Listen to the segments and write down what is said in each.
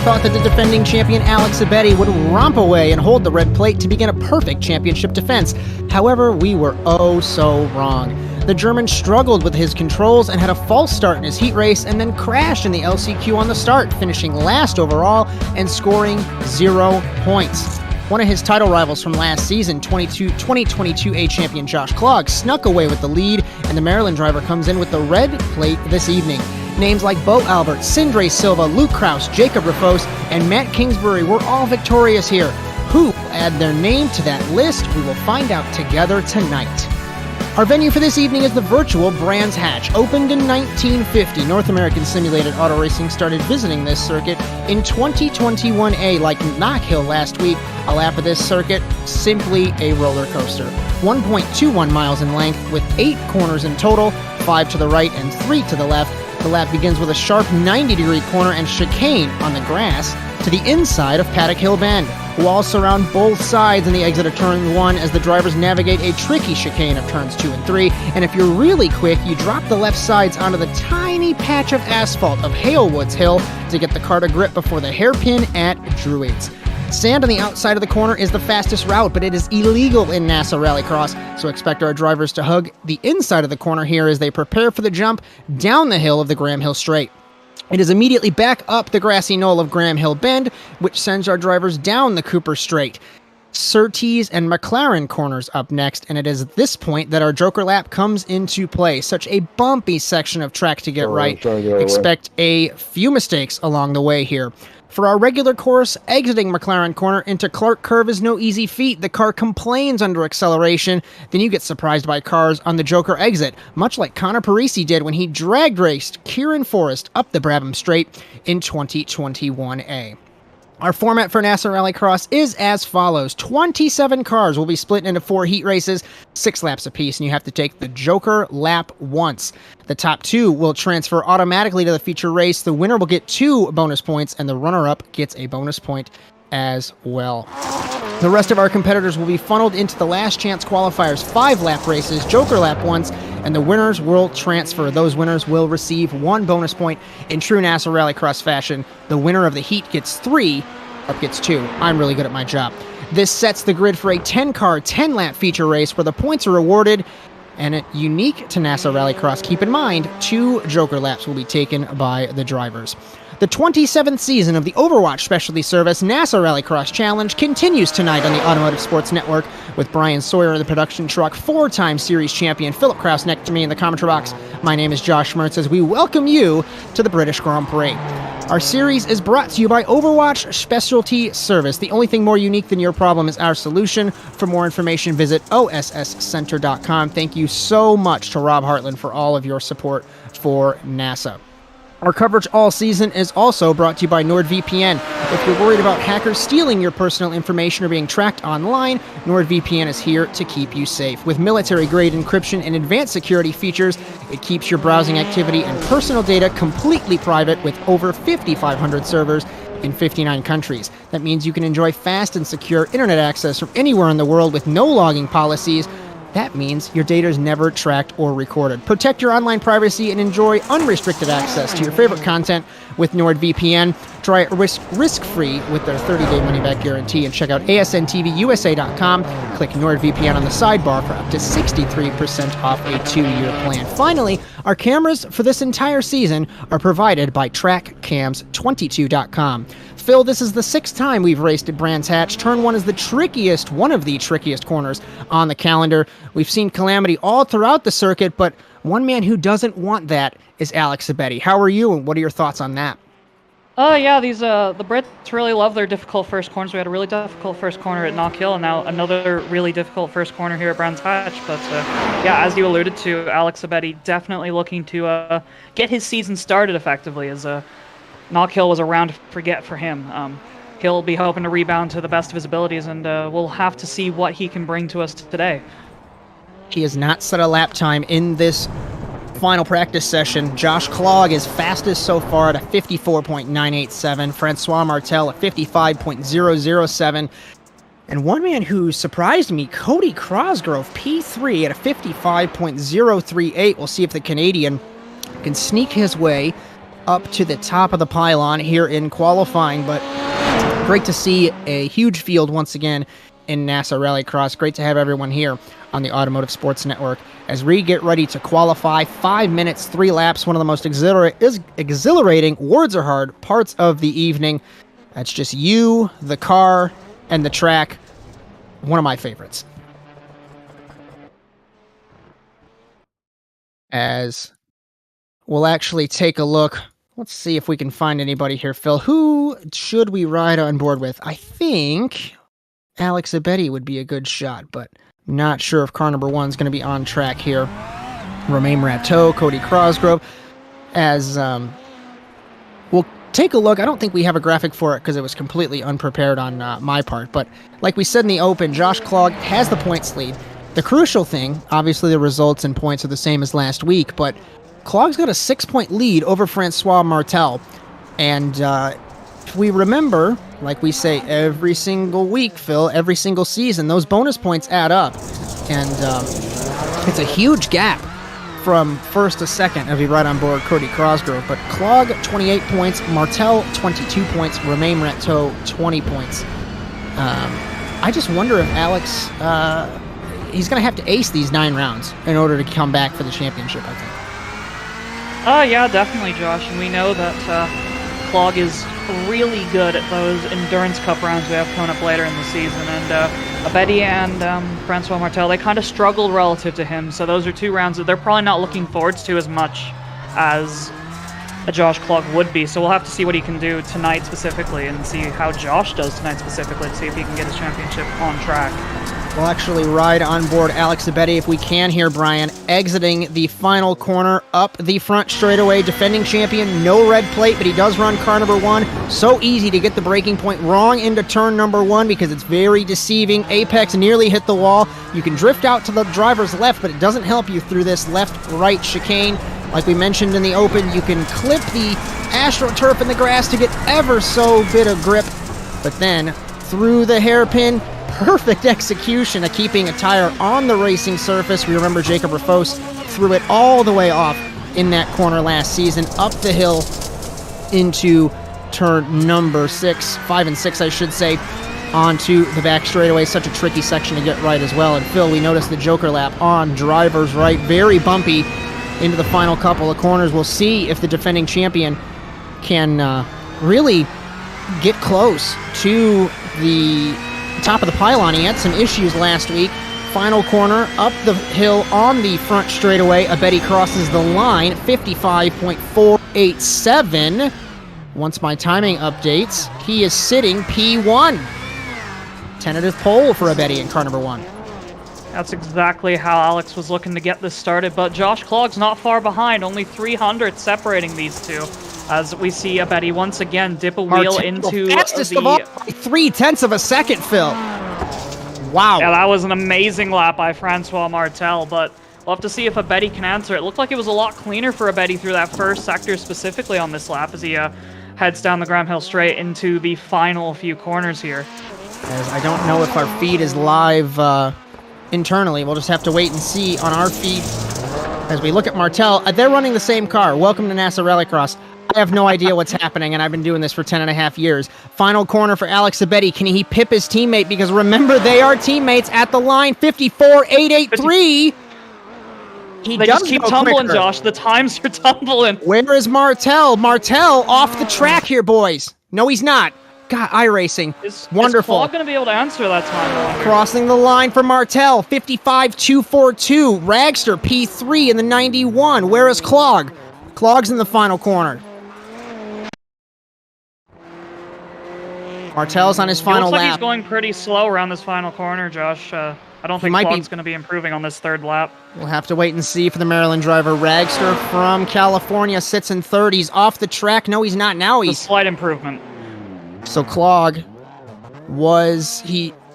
thought that the defending champion Alex Abeti would romp away and hold the red plate to begin a perfect championship defense. However, we were oh so wrong. The German struggled with his controls and had a false start in his heat race and then crashed in the LCQ on the start, finishing last overall and scoring 0 points. One of his title rivals from last season, 2022A champion Josh Klog, snuck away with the lead, and the Maryland driver comes in with the red plate this evening. Names like Bo Albert, Sindre Silva, Luke Kraus, Jacob Rafos, and Matt Kingsbury were all victorious here. Who will add their name to that list? We will find out together tonight. Our venue for this evening is the virtual Brands Hatch. Opened in 1950, North American Simulated Auto Racing started visiting this circuit in 2021A. Like Knock Hill last week, a lap of this circuit, simply a roller coaster. 1.21 miles in length with 8 corners in total, 5 to the right and 3 to the left. The lap begins with a sharp 90-degree corner and chicane on the grass to the inside of Paddock Hill Bend. Walls surround both sides in the exit of turn 1 as the drivers navigate a tricky chicane of turns 2 and 3, and if you're really quick, you drop the left sides onto the tiny patch of asphalt of Halewoods Hill to get the car to grip before the hairpin at Druids. Sand on the outside of the corner is the fastest route, but it is illegal in NASA Rallycross, so expect our drivers to hug the inside of the corner here as they prepare for the jump down the hill of the Graham Hill Straight. It is immediately back up the grassy knoll of Graham Hill Bend, which sends our drivers down the Cooper Straight. Surtees and McLaren corners up next, and it is at this point that our Joker lap comes into play. Such a bumpy section of track to get right. Expect a few mistakes along the way here. For our regular course, exiting McLaren Corner into Clark Curve is no easy feat. The car complains under acceleration, then you get surprised by cars on the Joker exit, much like Connor Parisi did when he drag raced Kieran Forrest up the Brabham Straight in 2021A. Our format for NASA Rallycross is as follows. 27 cars will be split into 4 heat races, 6 laps apiece, and you have to take the Joker lap once. The top 2 will transfer automatically to the feature race. The winner will get 2 bonus points, and the runner-up gets a bonus point as well. The rest of our competitors will be funneled into the last chance qualifiers, 5 lap races, Joker lap once, and the winners will transfer. Those winners will receive 1 bonus point. In true NASA Rallycross fashion, the winner of the heat gets 3, up gets 2. I'm really good at my job. This sets the grid for a 10-car, 10-lap feature race where the points are awarded, and unique to NASA Rallycross, keep in mind, 2 Joker laps will be taken by the drivers. The 27th season of the Overwatch specialty service NASA Rallycross Challenge continues tonight on the Automotive Sports Network with Bryan Sawyer in the production truck, 4-time series champion Philip Kraus next to me in the commentary box. My name is Josh Mertz as we welcome you to the British Grand Prix. Our series is brought to you by Overwatch Specialty Service. The only thing more unique than your problem is our solution. For more information, visit osscenter.com. Thank you so much to Rob Hartland for all of your support for NASA. Our coverage all season is also brought to you by NordVPN. If you're worried about hackers stealing your personal information or being tracked online, NordVPN is here to keep you safe. With military-grade encryption and advanced security features, it keeps your browsing activity and personal data completely private with over 5,500 servers in 59 countries. That means you can enjoy fast and secure internet access from anywhere in the world with no logging policies. That means your data is never tracked or recorded. Protect your online privacy and enjoy unrestricted access to your favorite content with NordVPN. Try it risk-free with their 30-day money-back guarantee and check out asnTVUSA.com. Click NordVPN on the sidebar for up to 63% off a 2-year plan. Finally, our cameras for this entire season are provided by TrackCams22.com. Phil, this is the 6th time we've raced at Brands Hatch. Turn 1 is one of the trickiest corners on the calendar. We've seen calamity all throughout the circuit, but one man who doesn't want that is Alex Abeti. How are you, and what are your thoughts on that? Yeah, the Brits really love their difficult first corners. We had a really difficult first corner at Knock Hill, and now another really difficult first corner here at Brands Hatch. But yeah, as you alluded to, Alex Abeti definitely looking to get his season started effectively, as Knock Hill was a round to forget for him. He'll be hoping to rebound to the best of his abilities, and we'll have to see what he can bring to us today. He has not set a lap time in this final practice session. Josh Klog is fastest so far at a 54.987. Francois Martel at 55.007. And one man who surprised me, Cody Crosgrove, P3 at a 55.038. We'll see if the Canadian can sneak his way up to the top of the pylon here in qualifying, but great to see a huge field once again in NASA Rallycross. Great to have everyone here on the Automotive Sports Network as we get ready to qualify. 5 minutes, 3 laps, one of the most exhilarating, words are hard, parts of the evening. That's just you, the car, and the track. One of my favorites. As we'll actually take a look. Let's see if we can find anybody here, Phil. Who should we ride on board with? I think Alex Abedi would be a good shot, but not sure if car number 1 is going to be on track here. Romain Rateau, Cody Crosgrove. As we'll take a look. I don't think we have a graphic for it because it was completely unprepared on my part. But like we said in the open, Josh Klog has the points lead. The crucial thing, obviously the results and points are the same as last week, but Klog's got a 6-point lead over Francois Martel. And if we remember, like we say every single week, Phil, every single season, those bonus points add up. And it's a huge gap from first to second if you ride on board Cody Crosgrove. But Klog, 28 points, Martel, 22 points, Romain Rateau, 20 points. I just wonder if Alex, he's going to have to ace these 9 rounds in order to come back for the championship, I think. Yeah, definitely, Josh. And we know that Klog is really good at those Endurance Cup rounds we have coming up later in the season. And Abedi and Francois Martel, they kind of struggled relative to him. So those are 2 rounds that they're probably not looking forward to as much as a Josh Klog would be. So we'll have to see what he can do tonight specifically and see how Josh does tonight specifically to see if he can get his championship on track. We'll actually ride on board Alex Abedi if we can here, Bryan. Exiting the final corner, up the front straightaway, defending champion, no red plate, but he does run car number 1. So easy to get the braking point wrong into turn number 1 because it's very deceiving. Apex nearly hit the wall. You can drift out to the driver's left, but it doesn't help you through this left-right chicane. Like we mentioned in the open, you can clip the AstroTurf in the grass to get ever so bit of grip, but then through the hairpin, perfect execution of keeping a tire on the racing surface. We remember Jacob Rafos threw it all the way off in that corner last season, up the hill into turn number 5 and 6, I should say, onto the back straightaway. Such a tricky section to get right as well. And Phil, we noticed the Joker lap on driver's right, very bumpy into the final couple of corners. We'll see if the defending champion can really get close to the top of the pylon. He had some issues last week. Final corner, up the hill on the front straightaway. Abedi crosses the line, 55.487. Once my timing updates, he is sitting P1. Tentative pole for Abedi in car number 1. That's exactly how Alex was looking to get this started, but Josh Klog's not far behind, only 300 separating these two. As we see Abedi once again dip a wheel into fastest of all by 0.3 of a second, Phil. Wow. Yeah, that was an amazing lap by Francois Martel, but we'll have to see if Abedi can answer. It looked like it was a lot cleaner for Abedi through that first sector specifically on this lap as he heads down the Graham Hill straight into the final few corners here. As I don't know if our feed is live internally. We'll just have to wait and see on our feed as we look at Martel. They're running the same car. Welcome to NASA Rallycross. I have no idea what's happening, and I've been doing this for 10.5 years. Final corner for Alex Abedi. Can he pip his teammate? Because remember, they are teammates at the line. 54.883. They just keep tumbling, quicker. Josh. The times are tumbling. Where is Martel? Martel off the track here, boys. No, he's not. God, iRacing. Wonderful. Is Klog going to be able to answer that time? Crossing the line for Martel. 55.242. Ragster, P3 in the 91. Where is Klog? Klog's in the final corner. Martel's on his final lap. He's going pretty slow around this final corner, Josh. I don't think Klog's going to be improving on this third lap. We'll have to wait and see for the Maryland driver. Ragster from California sits in third. He's off the track. No, he's not now. He's a slight improvement. So Klog was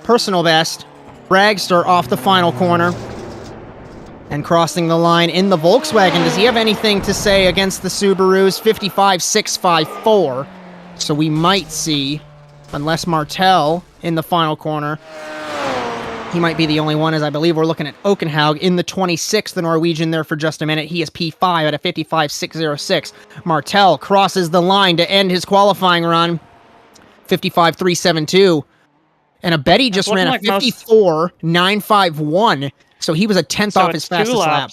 personal best. Ragster off the final corner and crossing the line in the Volkswagen. Does he have anything to say against the Subarus? 55.654. So we might see, unless Martel in the final corner. He might be the only one, as I believe we're looking at Okenhaug in the 26th, the Norwegian there for just a minute. He is P5 at a 55.606. Martel crosses the line to end his qualifying run, 55.372. And Abedi just ran a 54.951, so he was a tenth off his fastest lap.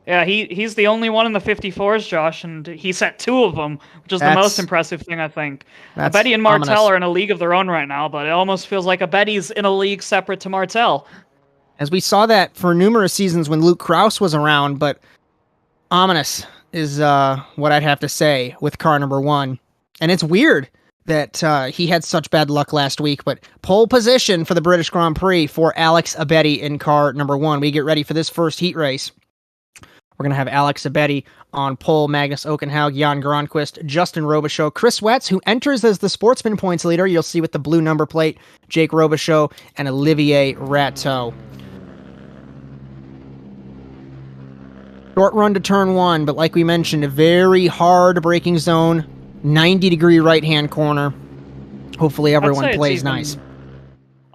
Yeah, he's the only one in the 54s, Josh, and he set 2 of them, which is the most impressive thing, I think. Abedi and Martel are in a league of their own right now, but it almost feels like Abedi's in a league separate to Martel. As we saw that for numerous seasons when Luke Kraus was around, but ominous is what I'd have to say with car number 1. And it's weird that he had such bad luck last week, but pole position for the British Grand Prix for Alex Abedi in car number 1. We get ready for this first heat race. We're going to have Alex Abedi on pole, Magnus Okenhaug, Jan Gronquist, Justin Robichaux, Chris Wetz, who enters as the sportsman points leader. You'll see with the blue number plate, Jake Robichaux and Olivier Rateau. Short run to turn 1, but like we mentioned, a very hard braking zone, 90-degree right-hand corner. Hopefully everyone plays nice.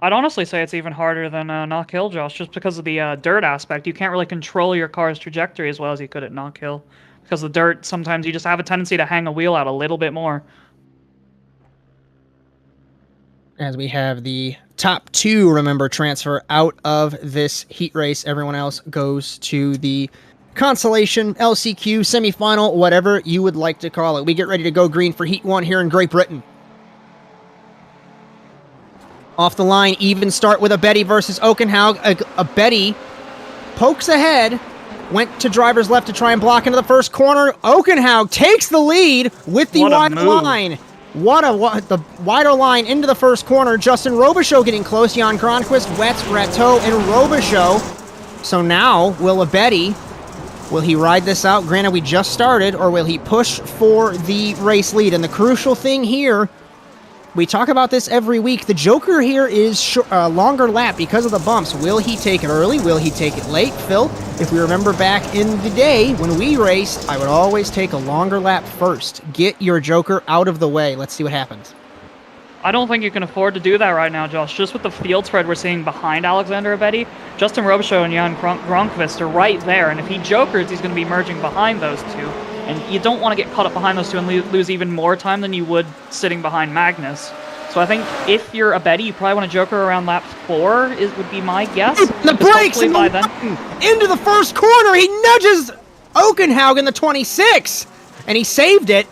I'd honestly say it's even harder than Knock Hill, Josh, just because of the dirt aspect. You can't really control your car's trajectory as well as you could at Knock Hill. Because the dirt, sometimes you just have a tendency to hang a wheel out a little bit more. As we have the top 2, remember, transfer out of this heat race. Everyone else goes to the consolation, LCQ, semifinal, whatever you would like to call it. We get ready to go green for Heat 1 here in Great Britain. Off the line, even start with Abedi versus Okenhaug. Abedi pokes ahead, went to driver's left to try and block into the first corner. Okenhaug takes the lead with the wider line. The wider line into the first corner. Justin Robichaux getting close. Jan Gronquist, Wetz, Rateau, and Robichaux. So now, will he ride this out? Granted, we just started, or will he push for the race lead? And the crucial thing here, we talk about this every week. The joker here is a longer lap because of the bumps. Will he take it early? Will he take it late? Phil, if we remember back in the day when we raced, I would always take a longer lap first. Get your joker out of the way. Let's see what happens. I don't think you can afford to do that right now, Josh. Just with the field spread we're seeing behind Alexander Abedi, Justin Robichaux and Jan Gronquist are right there, and if he jokers, he's going to be merging behind those two. And you don't want to get caught up behind those two and lose even more time than you would sitting behind Magnus. So I think if you're Abedi, you probably want to joker around lap 4, would be my guess. The brakes into the first corner. He nudges Okenhaug in the 26, and he saved it.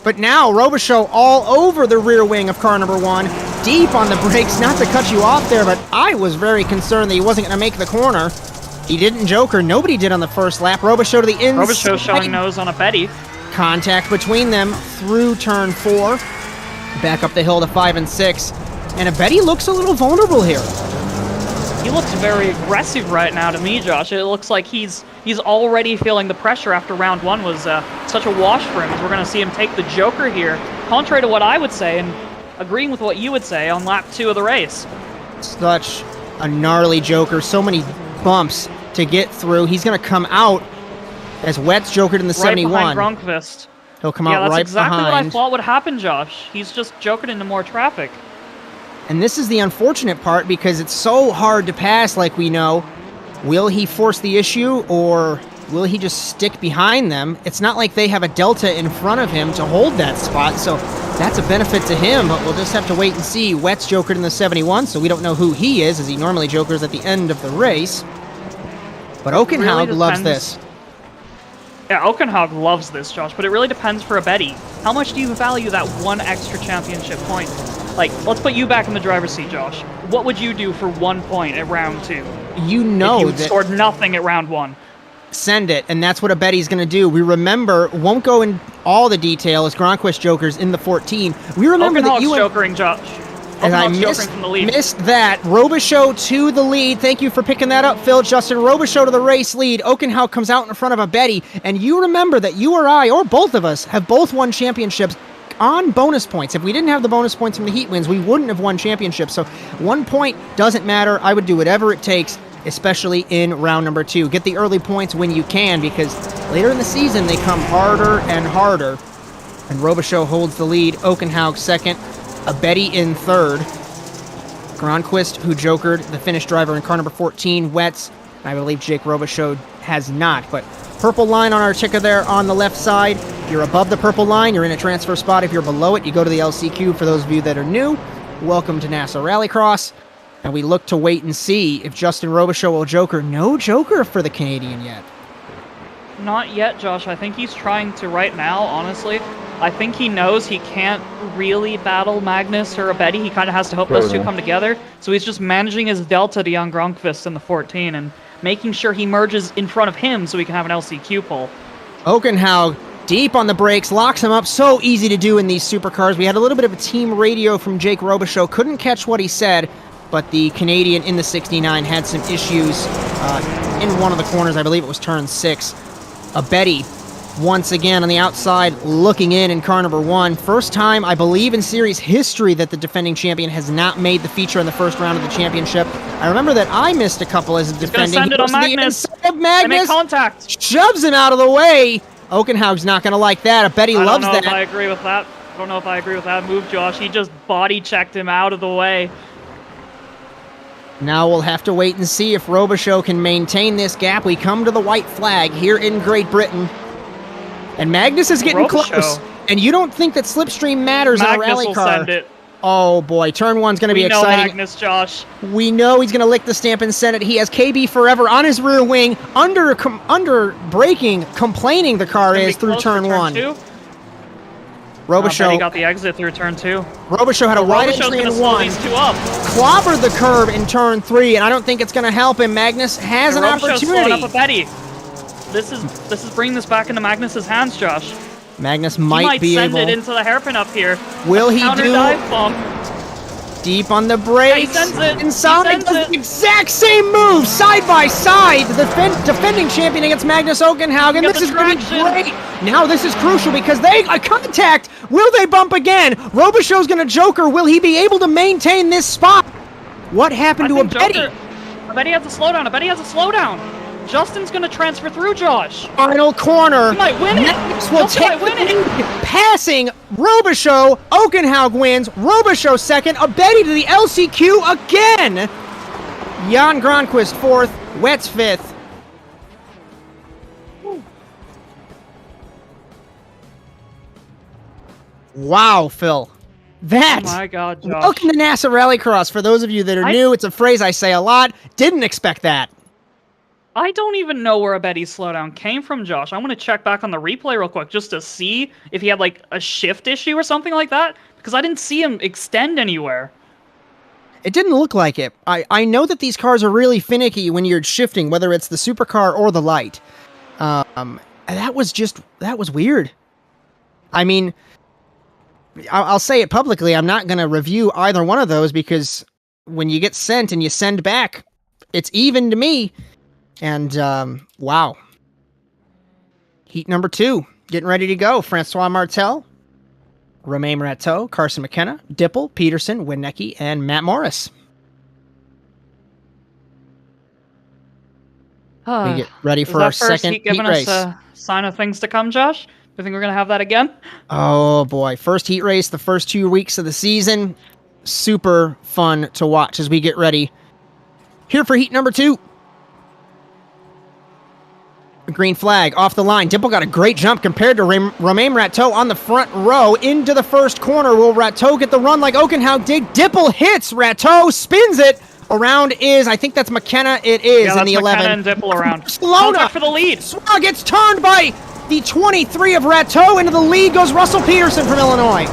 But now Robichaux all over the rear wing of car number 1, deep on the brakes. Not to cut you off there, but I was very concerned that he wasn't going to make the corner. He didn't joker. Nobody did on the first lap. Robichaux to the inside. Robichaux showing nose on Abedi. Contact between them through turn 4. Back up the hill to 5 and 6. And Abedi looks a little vulnerable here. He looks very aggressive right now to me, Josh. It looks like he's already feeling the pressure after round 1 was such a wash for him. We're going to see him take the joker here, contrary to what I would say, and agreeing with what you would say on lap 2 of the race. Such a gnarly joker. So many bumps to get through. He's going to come out as Wetz jokered in the 71. Right behind Gronquist. He'll come out right behind. Yeah, that's exactly what I thought would happen, Josh. He's just jokered into more traffic. And this is the unfortunate part because it's so hard to pass, like we know. Will he force the issue, or will he just stick behind them? It's not like they have a delta in front of him to hold that spot, so that's a benefit to him, but we'll just have to wait and see. Wetz jokered in the 71, so we don't know who he is, as he normally jokers at the end of the race. But Okenhaug really loves this. Yeah, Okenhaug loves this, Josh, but it really depends for Abedi. How much do you value that 1 extra championship point? Like, let's put you back in the driver's seat, Josh. What would you do for 1 point at round 2? You know if you scored nothing at round 1. Send it, and that's what Abedi's going to do. We remember, won't go in all the detail as Gronquist jokers in the 14. We remember that you jokering, Josh. And I missed that. Robichaux to the lead. Thank you for picking that up, Phil. Justin Robichaux to the race lead. Okenhaug comes out in front of Abedi, and you remember that you or I, or both of us, have both won championships on bonus points. If we didn't have the bonus points from the heat wins, we wouldn't have won championships. So 1 point doesn't matter. I would do whatever it takes, especially in round number 2. Get the early points when you can, because later in the season they come harder and harder. And Robichaux holds the lead. Okenhaug second. Abedi in third. Gronquist, who jokered the Finnish driver in car number 14, Wets. I believe Jake Robichaud has not, but purple line on our ticker there on the left side. If you're above the purple line, you're in a transfer spot. If you're below it, you go to the LCQ. For those of you that are new, welcome to NASA Rallycross. And we look to wait and see if Justin Robichaud will joker. No joker for the Canadian yet. Not yet, Josh. I think he's trying to right now, honestly. I think he knows he can't really battle Magnus or Abedi. He kind of has to hope those two come together. So he's just managing his delta to Jan Gronqvist in the 14 and making sure he merges in front of him so he can have an LCQ pull. Okenhaug deep on the brakes, locks him up. So easy to do in these supercars. We had a little bit of a team radio from Jake Robichaud. Couldn't catch what he said, but the Canadian in the 69 had some issues in one of the corners. I believe it was turn 6. Abedi, once again on the outside, looking in car number 1. First time, I believe, in series history that the defending champion has not made the feature in the first round of the championship. I remember that I missed a couple as a defending. Send it on Magnus. Magnus. They make contact. Shoves him out of the way. Okenhaug's not going to like that. Abedi loves that. I don't know if I agree with that. I don't know if I agree with that move, Josh. He just body checked him out of the way. Now we'll have to wait and see if Robichaud can maintain this gap. We come to the white flag here in Great Britain. And Magnus is getting close. And you don't think that slipstream matters in a rally car. Send it. Oh boy, turn 1's going to be exciting. We know Magnus, Josh. We know he's going to lick the stamp and send it. He has KB forever on his rear wing, under braking, complaining the car is through turn 1. Robichaud got the exit through turn 2. Robichaud had a wide entry in 1. These two up. Clobbered the curb in turn 3, and I don't think it's going to help him. Magnus has an opportunity. Up Abedi. This is bringing this back into Magnus's hands, Josh. Magnus might be able. He might send it into the hairpin up here. Will he do? Dive bump. Deep on the brakes. Yeah, he sends it. Inside does the exact same move, side by side. The defending champion against Magnus Okenhaug, and this is going to be great. Now this is crucial because they contact. Will they bump again? Robichaud's going to joker. Will he be able to maintain this spot? What happened to Abedi? Abedi has a slowdown. Abedi has a slowdown. Justin's going to transfer through, Josh. Final corner. He might win it. Magnus will take the lead, passing Robichaud. Okenhaug wins. Robichaud second. Abedi to the LCQ again. Jan Gronqvist 4th. Wets 5th. Wow, Phil. That. Oh my God, Josh. Welcome to NASA Rallycross. For those of you that are new, it's a phrase I say a lot. Didn't expect that. I don't even know where Abedi's slowdown came from, Josh. I want to check back on the replay real quick just to see if he had like a shift issue or something like that, because I didn't see him extend anywhere. It didn't look like it. I know that these cars are really finicky when you're shifting, whether it's the supercar or the light. That was weird. I mean, I'll say it publicly. I'm not going to review either one of those because when you get sent and you send back, it's even to me. And, wow. Heat number 2, getting ready to go. Francois Martel, Romain Rateau, Carson McKenna, Dipple, Peterson, Winnecke, and Matt Morris. We get ready for our second heat race. Giving us a sign of things to come, Josh? Do you think we're going to have that again? Oh, boy. First heat race, the first 2 weeks of the season. Super fun to watch as we get ready. Here for heat number 2. Green flag off the line. Dipple got a great jump compared to Romain Rateau on the front row into the first corner. Will Rateau get the run like Okenhaug did? Dipple hits. Rateau spins it. Around is, I think that's McKenna. It is in the 11. McKenna and Dipple around. Sloan for the lead. Swag gets turned by the 23 of Rateau. Into the lead goes Russell Peterson from Illinois.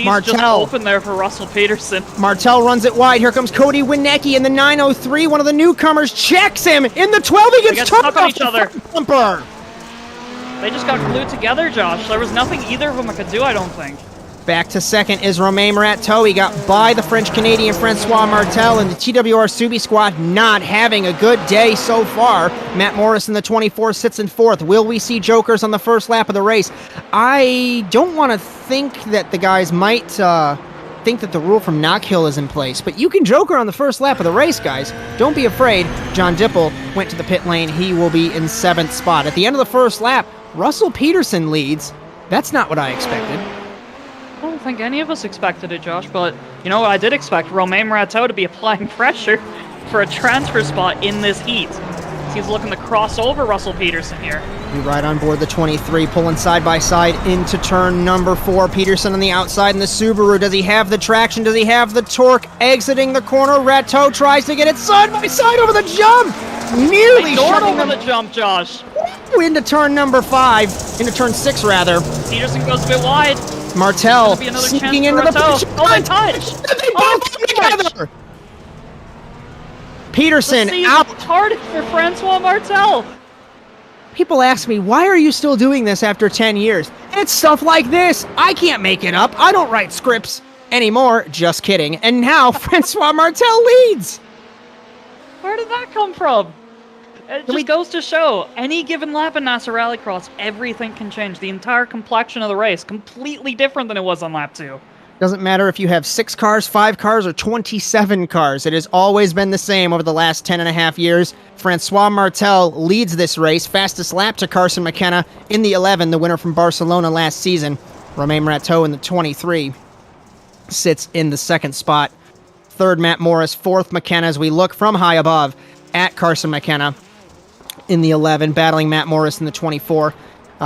Martel just open there for Russell Peterson. Martel runs it wide. Here comes Cody Winnecke in the 903. One of the newcomers checks him in the 12. He gets turned off each other. Bumper. They just got glued together, Josh. There was nothing either of them could do, I don't think. Back to second is Romain Rateau. He got by the French-Canadian Francois Martel, and the TWR Subi squad not having a good day so far. Matt Morris in the 24 sits in 4th. Will we see jokers on the first lap of the race? I don't want to think that the guys might think that the rule from Knockhill is in place, but you can joker on the first lap of the race, guys. Don't be afraid. John Dipple went to the pit lane. He will be in 7th spot. At the end of the first lap, Russell Peterson leads. That's not what I expected. think any of us expected it, Josh, but you know what I did expect? Romain Rateau to be applying pressure for a transfer spot in this heat. He's looking to cross over Russell Peterson here. We right on board the 23, pulling side by side into turn number 4. Peterson on the outside in the Subaru. Does he have the traction? Does he have the torque? Exiting the corner, Rateau tries to get it side by side over the jump. Nearly shutting over the jump, Josh. Into turn number 5, into turn 6 rather. Peterson goes a bit wide. Martel sneaking into the push. Oh, they touch! They both together. Peterson out. Hard for Francois Martel. People ask me, why are you still doing this after 10 years? It's stuff like this. I can't make it up. I don't write scripts anymore. Just kidding. And now Francois Martel leads. Where did that come from? It just goes to show, any given lap in NASA Rallycross, everything can change. The entire complexion of the race, completely different than it was on lap 2. Doesn't matter if you have 6 cars, 5 cars, or 27 cars. It has always been the same over the last 10 and a half years. Francois Martel leads this race. Fastest lap to Carson McKenna in the 11, the winner from Barcelona last season. Romain Rateau in the 23 sits in the 2nd spot. 3rd, Matt Morris. 4th, McKenna, as we look from high above at Carson McKenna in the 11, battling Matt Morris in the 24.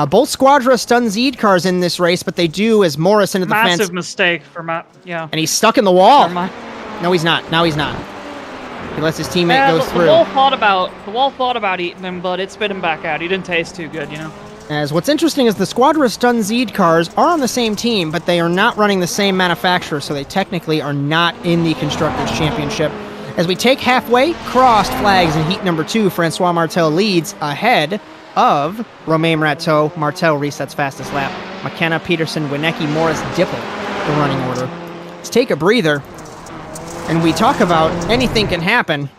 Both Squadra Stunzed cars in this race, but they do as Morris into the fence. Massive mistake for Matt, yeah. And he's stuck in the wall. No, he's not. Now he's not. He lets his teammate go through. The wall thought about eating him, but it spit him back out. He didn't taste too good, you know. As what's interesting is the Squadra Stunzed cars are on the same team, but they are not running the same manufacturer, so they technically are not in the Constructors' Championship. As we take halfway, crossed flags in heat number 2, Francois Martel leads ahead of Romain Rateau. Martel resets fastest lap. McKenna, Peterson, Winecki, Morris, Dipple, the running order. Let's take a breather, and we talk about anything can happen.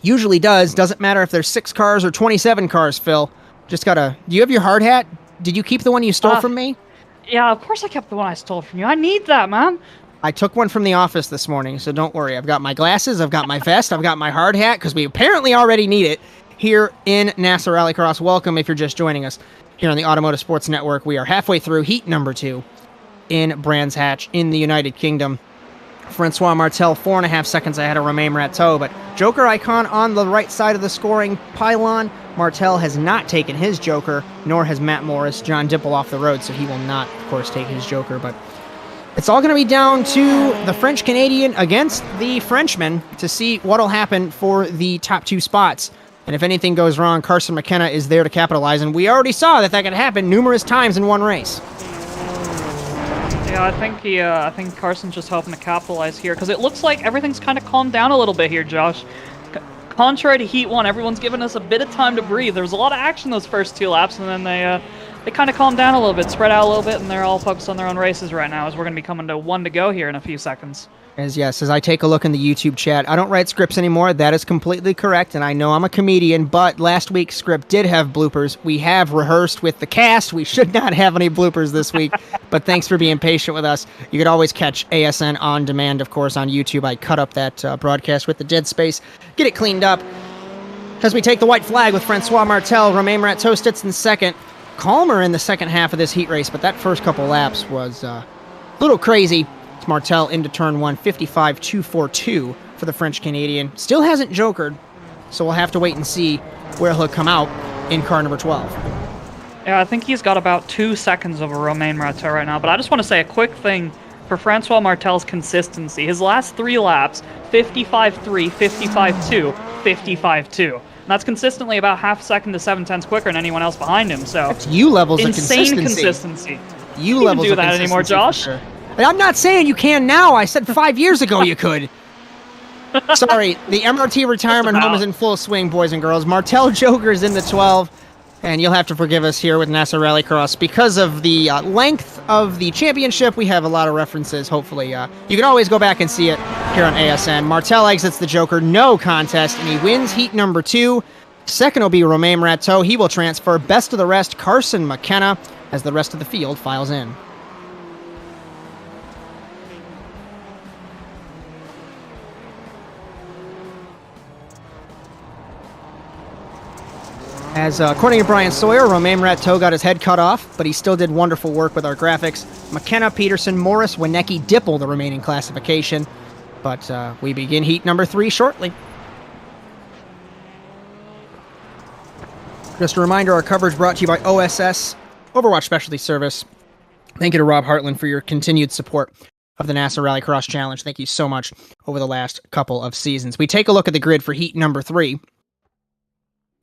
Usually does. Doesn't matter if there's 6 cars or 27 cars, Phil. Just gotta... Do you have your hard hat? Did you keep the one you stole from me? Yeah, of course I kept the one I stole from you. I need that, man. I took one from the office this morning, so don't worry. I've got my glasses, I've got my vest, I've got my hard hat, because we apparently already need it here in NASA Rallycross. Welcome if you're just joining us here on the Automotive Sports Network. We are halfway through heat number 2 in Brands Hatch in the United Kingdom. Francois Martel 4.5 seconds ahead of Romain Rateau, but Joker icon on the right side of the scoring pylon. Martel has not taken his Joker, nor has Matt Morris. John Dipple off the road, so he will not, of course, take his Joker, but it's all going to be down to the French-Canadian against the Frenchman to see what'll happen for the top 2 spots. And if anything goes wrong, Carson McKenna is there to capitalize, and we already saw that could happen numerous times in one race. Yeah, I think Carson's just hoping to capitalize here, because it looks like everything's kind of calmed down a little bit here, Josh. Contrary to Heat 1, everyone's given us a bit of time to breathe. There was a lot of action those first 2 laps, and then they kind of calmed down a little bit, spread out a little bit, and they're all focused on their own races right now, as we're going to be coming to 1 to go here in a few seconds. As I take a look in the YouTube chat, I don't write scripts anymore. That is completely correct, and I know I'm a comedian, but last week's script did have bloopers. We have rehearsed with the cast. We should not have any bloopers this week, but thanks for being patient with us. You could always catch ASN on demand, of course, on YouTube. I cut up that broadcast with the dead space, get it cleaned up. As we take the white flag with Francois Martel, Romain Rateau sits in second. Calmer in the second half of this heat race, but that first couple laps was a little crazy. Martel into turn 1, 55.242 for the French-Canadian. Still hasn't jokered, so we'll have to wait and see where he'll come out in car number 12. Yeah, I think he's got about 2 seconds over Romain Rateau right now, but I just want to say a quick thing for Francois Martel's consistency. His last 3 laps, 55.3, 55.2, 55.2. And that's consistently about half a second to 7/10 quicker than anyone else behind him, so... That's you levels of insane consistency. You levels of consistency. You can do that anymore, Josh. Sure. I'm not saying you can now. I said 5 years ago you could. Sorry, the MRT retirement home is in full swing, boys and girls. Martel Joker is in the 12, and you'll have to forgive us here with NASA Rallycross. Because of the length of the championship, we have a lot of references, hopefully. You can always go back and see it here on ASN. Martel exits the Joker, no contest, and he wins heat number 2. Second will be Romain Rateau. He will transfer. Best of the rest, Carson McKenna, as the rest of the field files in. As according to Bryan Sawyer, Romain Rateau got his head cut off, but he still did wonderful work with our graphics. McKenna, Peterson, Morris, Wienecki, Dipple the remaining classification. But we begin heat number 3 shortly. Just a reminder, our coverage brought to you by OSS, Overwatch Specialty Service. Thank you to Rob Hartland for your continued support of the NASA Rallycross Challenge. Thank you so much over the last couple of seasons. We take a look at the grid for heat number 3.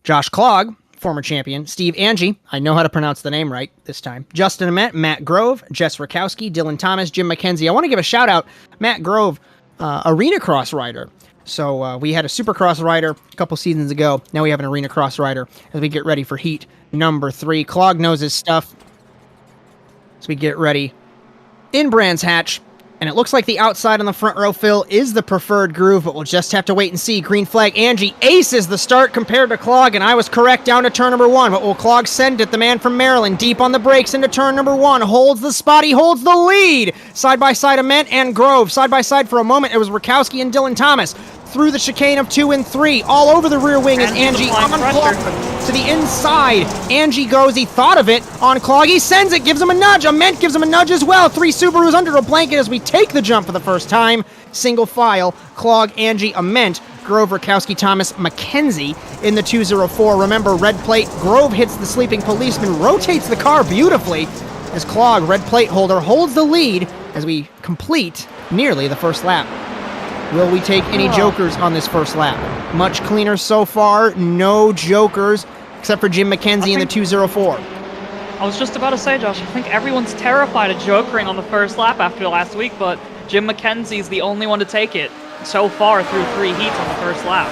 Josh Clogg, former champion. Steve Angie, I know how to pronounce the name right this time. Justin Ament, Matt Grove, Jess Rakowski, Dylan Thomas, Jim McKenzie. I want to give a shout out, Matt Grove, arena cross rider. So we had a supercross rider a couple seasons ago. Now we have an arena cross rider as we get ready for heat number 3. Clogg knows his stuff as we get ready in Brands Hatch. And it looks like the outside on the front row fill is the preferred groove, but we'll just have to wait and see. Green flag, Angie aces the start compared to Clogg, and I was correct down to turn number 1. But will Clogg send it? The man from Maryland deep on the brakes into turn number 1. Holds the spot. He holds the lead. Side by side, Ament and Grove. Side by side for a moment. It was Rakowski and Dylan Thomas. Through the chicane of 2 and 3. All over the rear wing is Angie on Clogg to the inside. Angie goes. He thought of it on Clogg. He sends it. Gives him a nudge. Ament gives him a nudge as well. 3 Subarus under a blanket as we take the jump for the first time. Single file. Clogg, Angie, Ament, Grove, Rakowski, Thomas, McKenzie in the 204. Remember, red plate. Grove hits the sleeping policeman. Rotates the car beautifully as Clogg, red plate holder, holds the lead as we complete nearly the first lap. Will we take any jokers on this first lap? Much cleaner so far. No jokers, except for Jim McKenzie in the 204. I was just about to say, Josh, I think everyone's terrified of jokering on the first lap after last week, but Jim McKenzie's the only one to take it so far through 3 heats on the first lap.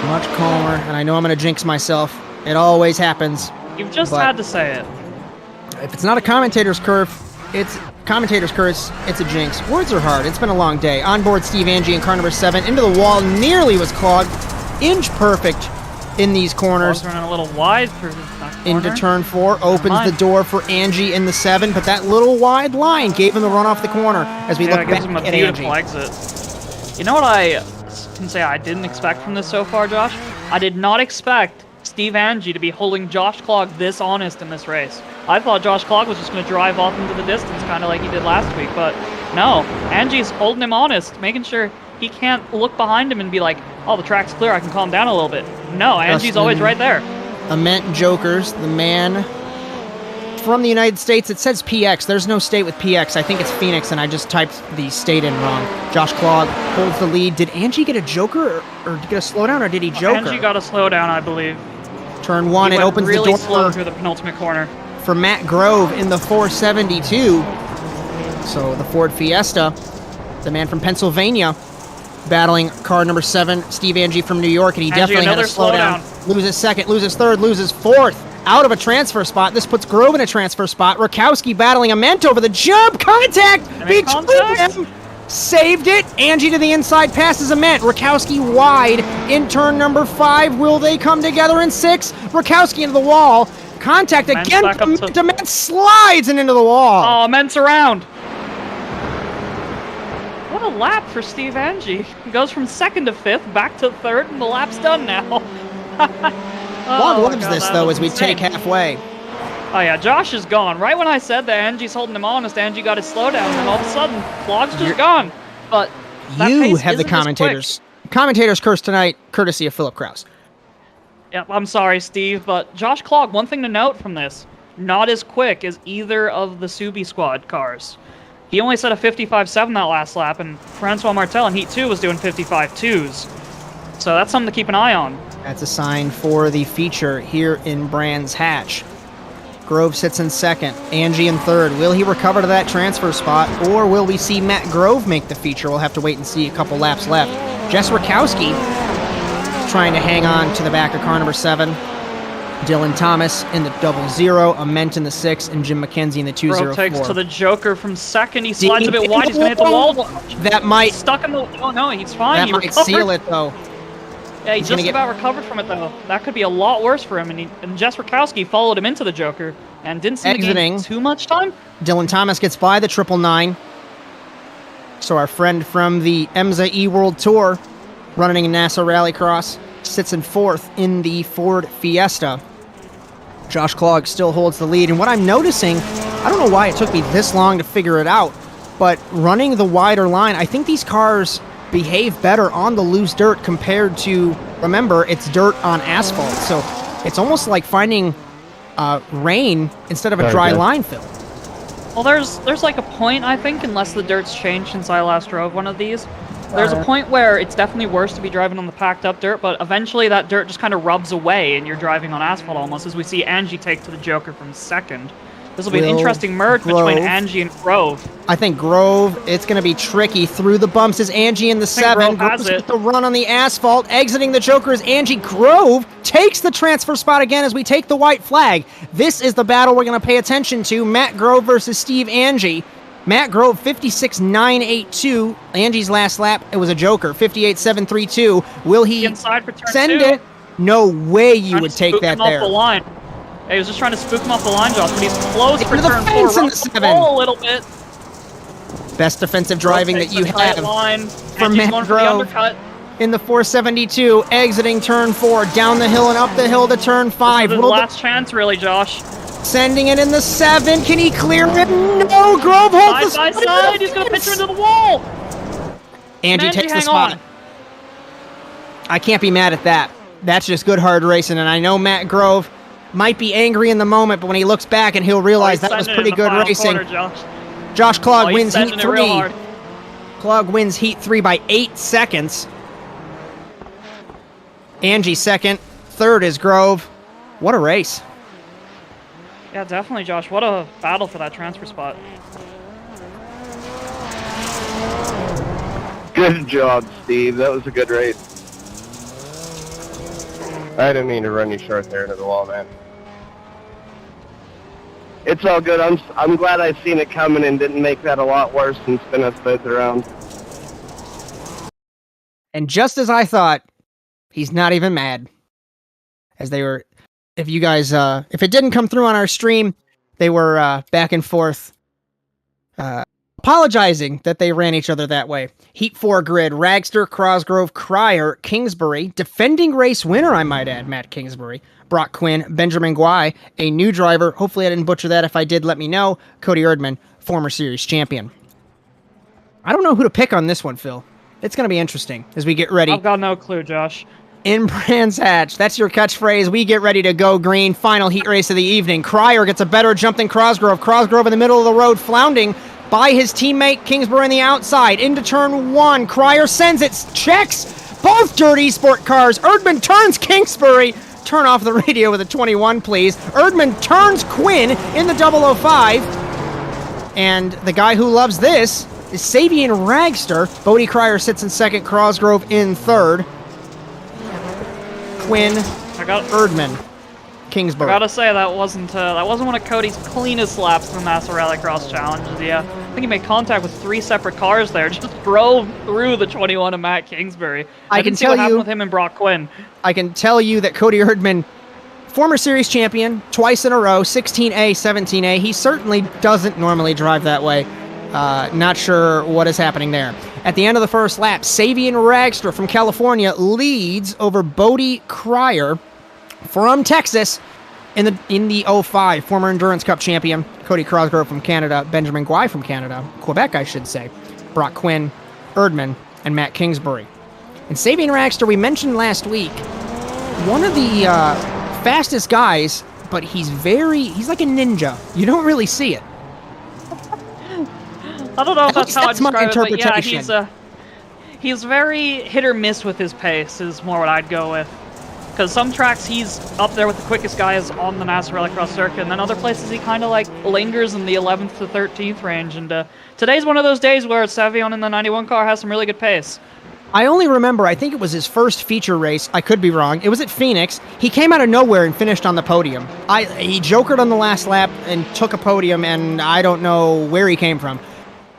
Much calmer, and I know I'm going to jinx myself. It always happens. You've just had to say it. If it's not a commentator's curve, it's a jinx. Words are hard. It's been a long day. Onboard Steve Angie in car number 7. Into the wall. Nearly was Clogg. Inch perfect in these corners. Clogg's running a little wide through that corner. Into turn 4. Opens the door for Angie in the 7. But that little wide line gave him the run off the corner as we look back gives him a at beautiful Angie. exit. You know what I can say I didn't expect from this so far, Josh? I did not expect Steve Angie to be holding Josh Clogg this honest in this race. I thought Josh Clogg was just going to drive off into the distance, kind of like he did last week, but no. Angie's holding him honest, making sure he can't look behind him and be like, oh, the track's clear, I can calm down a little bit. No, Angie's always right there. Ament Jokers, the man from the United States. It says PX. There's no state with PX. I think it's Phoenix, and I just typed the state in wrong. Josh Clogg holds the lead. Did Angie get a joker or get a slowdown, or did he joker? Angie got a slowdown, I believe. Turn 1, it opens really the door slow through the penultimate corner. For Matt Grove in the 472. So the Ford Fiesta, the man from Pennsylvania, battling car number 7, Steve Angie from New York, and he definitely had a slowdown. Loses second, loses third, loses fourth. Out of a transfer spot. This puts Grove in a transfer spot. Rakowski battling Ament over the jump. Contact between them. Saved it. Angie to the inside, passes Ament. Rakowski wide in turn number 5. Will they come together in 6? Rakowski into the wall. Contact again. Ament slides and into the wall. Oh, Ament's around. What a lap for Steve Angie. He goes from 2nd to 5th, back to 3rd, and the lap's done now. Long loves this, though, as we take halfway. Oh, yeah, Josh is gone. Right when I said that Angie's holding him honest, Angie got his slowdown, and all of a sudden, Clogg's just gone. But you have the commentators. Commentators curse tonight, courtesy of Philip Kraus. Yep, I'm sorry, Steve, but Josh Clogg, one thing to note from this, not as quick as either of the Subi squad cars. He only set a 55.7 that last lap, and Francois Martel in Heat 2 was doing 55.2s. So that's something to keep an eye on. That's a sign for the feature here in Brands Hatch. Grove sits in 2nd, Angie in 3rd. Will he recover to that transfer spot, or will we see Matt Grove make the feature? We'll have to wait and see. A couple laps left. Jess Rakowski trying to hang on to the back of car number 7. Dylan Thomas in the 00, Ament in the 6, and Jim McKenzie in the 204. Grove takes to the Joker from 2nd. He slides a bit wide. He's going to hit the wall. That might... He's stuck in the... Oh, no, he's fine. That might seal it, though. Yeah, he just about recovered from it, though. That could be a lot worse for him. And Jess Rakowski followed him into the Joker and didn't seem to gain too much time. Dylan Thomas gets by the 999. So our friend from the EMSA eWorld Tour running in NASA Rallycross sits in 4th in the Ford Fiesta. Josh Klogg still holds the lead. And what I'm noticing, I don't know why it took me this long to figure it out, but running the wider line, I think these cars behave better on the loose dirt compared to, remember, it's dirt on asphalt. So it's almost like finding rain instead of a dry line fill. Well, there's like a point, I think, unless the dirt's changed since I last drove one of these. There's a point where it's definitely worse to be driving on the packed up dirt, but eventually that dirt just kind of rubs away and you're driving on asphalt almost, as we see Angie take to the Joker from 2nd. This will be an interesting merge between Angie and Grove. I think Grove, it's going to be tricky. Through the bumps is Angie in the 7. Grove's got the run on the asphalt. Exiting the Joker is Angie. Grove takes the transfer spot again as we take the white flag. This is the battle we're going to pay attention to. Matt Grove versus Steve Angie. Matt Grove, 56.982. Angie's last lap, it was a Joker, 58.732. Will he inside for turn send 2. it? No way you would take that there. Off the line. He was just trying to spook him off the line, Josh, but he's close for Into the turn fence 4. in the 7. A little bit. Best defensive driving that you have for Matt Grove in the 472, exiting turn 4, down the hill and up the hill to turn 5. This is the last chance, really, Josh. Sending it in the 7. Can he clear it? No, Grove holds the spot. Side. He's going to pitch her into the wall. Angie takes the spot. I can't be mad at that. That's just good hard racing, and I know Matt Grove might be angry in the moment, but when he looks back and he'll realize that was pretty good racing. Josh Klogg wins Heat 3. Klogg wins Heat 3 by 8 seconds. Angie 2nd. 3rd is Grove. What a race. Yeah, definitely, Josh. What a battle for that transfer spot. Good job, Steve. That was a good race. I didn't mean to run you short there into the wall, man. It's all good. I'm glad I seen it coming and didn't make that a lot worse and spin us both around. And just as I thought, he's not even mad. As they were, if you guys, if it didn't come through on our stream, they were back and forth apologizing that they ran each other that way. Heat 4 grid, Ragster, Crosgrove, Cryer, Kingsbury, defending race winner, I might add, Matt Kingsbury, Brock Quinn, Benjamin Guai, a new driver, hopefully I didn't butcher that, if I did, let me know, Cody Erdman, former series champion. I don't know who to pick on this one, Phil. It's going to be interesting as we get ready. I've got no clue, Josh. In Brands Hatch, that's your catchphrase. We get ready to go green. Final heat race of the evening. Cryer gets a better jump than Crosgrove. Crosgrove in the middle of the road, flounding by his teammate Kingsbury on the outside. Into turn 1. Cryer sends it, checks both dirty sport cars. Erdman turns Kingsbury. Turn off the radio with a 21, please. Erdman turns Quinn in the 005. And the guy who loves this is Sabian Ragster. Bodie Cryer sits in 2nd. Crosgrove in 3rd. Quinn, Erdman, Kingsbury. I gotta say that wasn't one of Cody's cleanest laps in the NASA Rallycross challenges. Yeah, I think he made contact with 3 separate cars there. Just drove through the 21 of Matt Kingsbury. I can see what happened with him and Brock Quinn. I can tell you that Cody Erdman, former series champion, twice in a row, 16A, 17A. He certainly doesn't normally drive that way. Not sure what is happening there. At the end of the first lap, Sabian Ragster from California leads over Bodie Cryer from Texas in the 05, former Endurance Cup champion, Cody Crosgrove from Canada, Benjamin Guai from Canada, Quebec, I should say, Brock Quinn, Erdman, and Matt Kingsbury. And Sabian Ragster, we mentioned last week, one of the fastest guys, but he's like a ninja. You don't really see it. I don't know if that's how I describe my interpretation. It, but yeah, he's very hit or miss with his pace is more what I'd go with. Because some tracks he's up there with the quickest guys on the NASA Rallycross circuit, and then other places he kind of like lingers in the 11th to 13th range. And today's one of those days where Savion in the 91 car has some really good pace. I only remember, I think it was his first feature race. I could be wrong. It was at Phoenix. He came out of nowhere and finished on the podium. He jokered on the last lap and took a podium, and I don't know where he came from.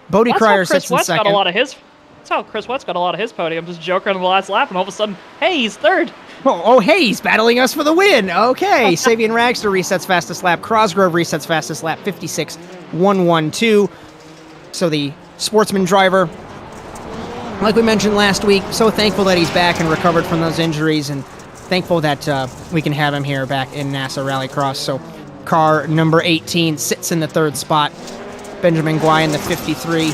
Bodie Cryer sits in 2nd. That's how Chris Wett's got a lot of his podium. Just joker on the last lap, and all of a sudden, hey, he's 3rd. Oh, hey, he's battling us for the win. Okay, Sabian Ragster resets fastest lap. Crosgrove resets fastest lap, 56.112. So the sportsman driver, like we mentioned last week, so thankful that he's back and recovered from those injuries. And thankful that we can have him here back in NASA Rallycross. So car number 18 sits in the 3rd spot. Benjamin Guai in the 53.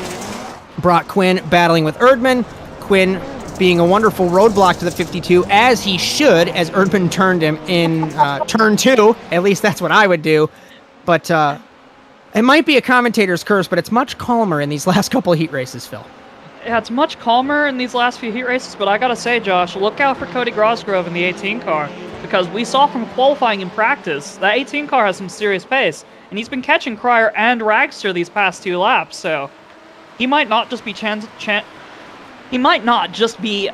Brock Quinn battling with Erdman. Quinn being a wonderful roadblock to the 52, as he should, as Erdman turned him in turn 2. At least that's what I would do. But it might be a commentator's curse, but it's much calmer in these last couple of heat races, Phil. Yeah, it's much calmer in these last few heat races, but I gotta say, Josh, look out for Cody Grosgrove in the 18 car, because we saw from qualifying in practice, that 18 car has some serious pace, and he's been catching Cryer and Ragster these past 2 laps, so he might not just be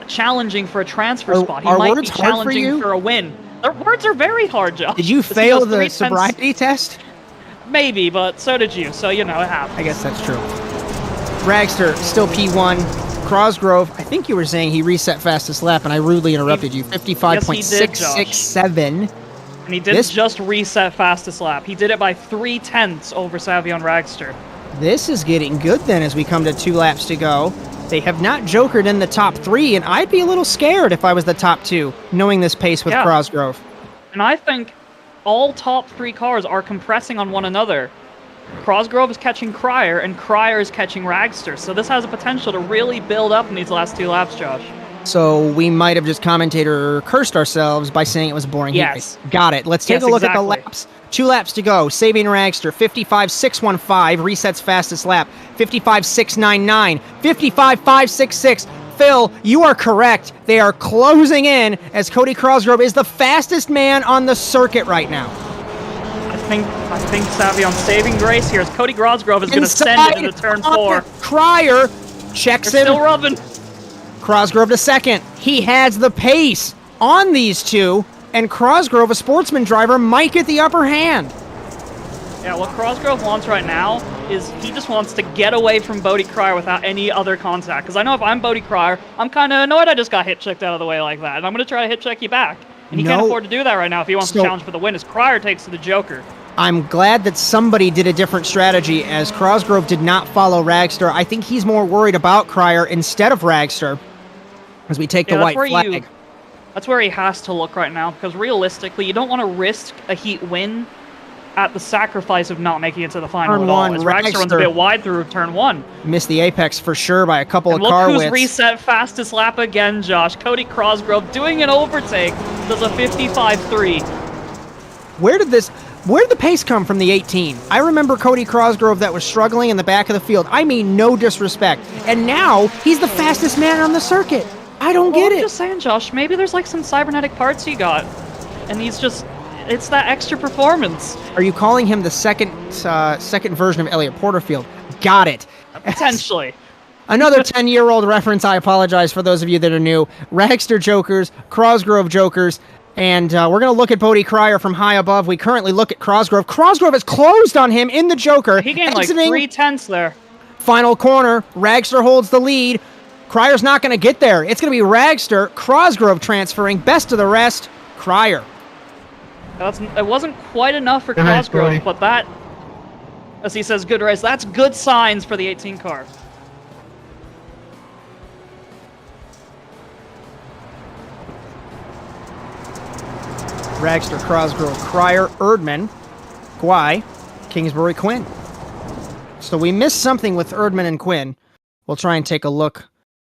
challenging for a transfer spot. He might be challenging for a win. Their words are very hard, Josh. Did you fail the sobriety test? Maybe, but so did you, so, you know, it happens. I guess that's true. Ragster, still P1. Crosgrove, I think you were saying he reset fastest lap, and I rudely interrupted you. 55.667. And he didn't just reset fastest lap. He did it by 0.3 over Savion Ragster. This is getting good then as we come to 2 laps to go. They have not jokered in the top 3, and I'd be a little scared if I was the top 2, knowing this pace with Crosgrove. And I think all top 3 cars are compressing on one another. Crosgrove is catching Cryer, and Cryer is catching Ragster. So this has a potential to really build up in these last 2 laps, Josh. So we might have just commentator cursed ourselves by saying it was a boring heat race. Got it. Let's take a look at the laps. 2 laps to go. Sabian Ragster, 55.615, resets fastest lap. 55.699, 55.566. Phil, you are correct. They are closing in as Cody Crosgrove is the fastest man on the circuit right now. I think Savion's saving grace here as Cody Crosgrove is going to send it into turn 4. Cryer checks him. Still rubbing. Crosgrove to second. He has the pace on these 2, and Crosgrove, a sportsman driver, might get the upper hand. Yeah, what Crosgrove wants right now is he just wants to get away from Bodie Cryer without any other contact. Because I know if I'm Bodie Cryer, I'm kind of annoyed I just got hit-checked out of the way like that, and I'm going to try to hit-check you back. And he can't afford to do that right now if he wants to challenge for the win, as Cryer takes to the Joker. I'm glad that somebody did a different strategy, as Crosgrove did not follow Ragster. I think he's more worried about Cryer instead of Ragster as we take the white flag. That's where he has to look right now, because realistically, you don't want to risk a heat win at the sacrifice of not making it to the final at all. As Ragster runs a bit wide through turn 1. Missed the apex for sure by a couple of car widths. Look who's reset fastest lap again, Josh. Cody Crosgrove doing an overtake. Does a 55.3. Where did the pace come from the 18? I remember Cody Crosgrove that was struggling in the back of the field. I mean, no disrespect. And now, he's the fastest man on the circuit. I don't get it. I'm just saying, Josh, maybe there's like some cybernetic parts he got. And he's just... It's that extra performance. Are you calling him the second version of Elliot Porterfield? Got it. Potentially. Another 10-year-old reference. I apologize for those of you that are new. Ragster jokers, Crosgrove jokers, and we're going to look at Bodie Cryer from high above. We currently look at Crosgrove. Crosgrove has closed on him in the Joker. He gained like 0.3 there. Final corner. Ragster holds the lead. Cryer's not going to get there. It's going to be Ragster. Crosgrove transferring. Best of the rest. Cryer. It wasn't quite enough for Crosgrove, but that, as he says, good race. That's good signs for the 18 car. Ragster, Crosgrove, Cryer, Erdman, Guai, Kingsbury, Quinn. So we missed something with Erdman and Quinn. We'll try and take a look,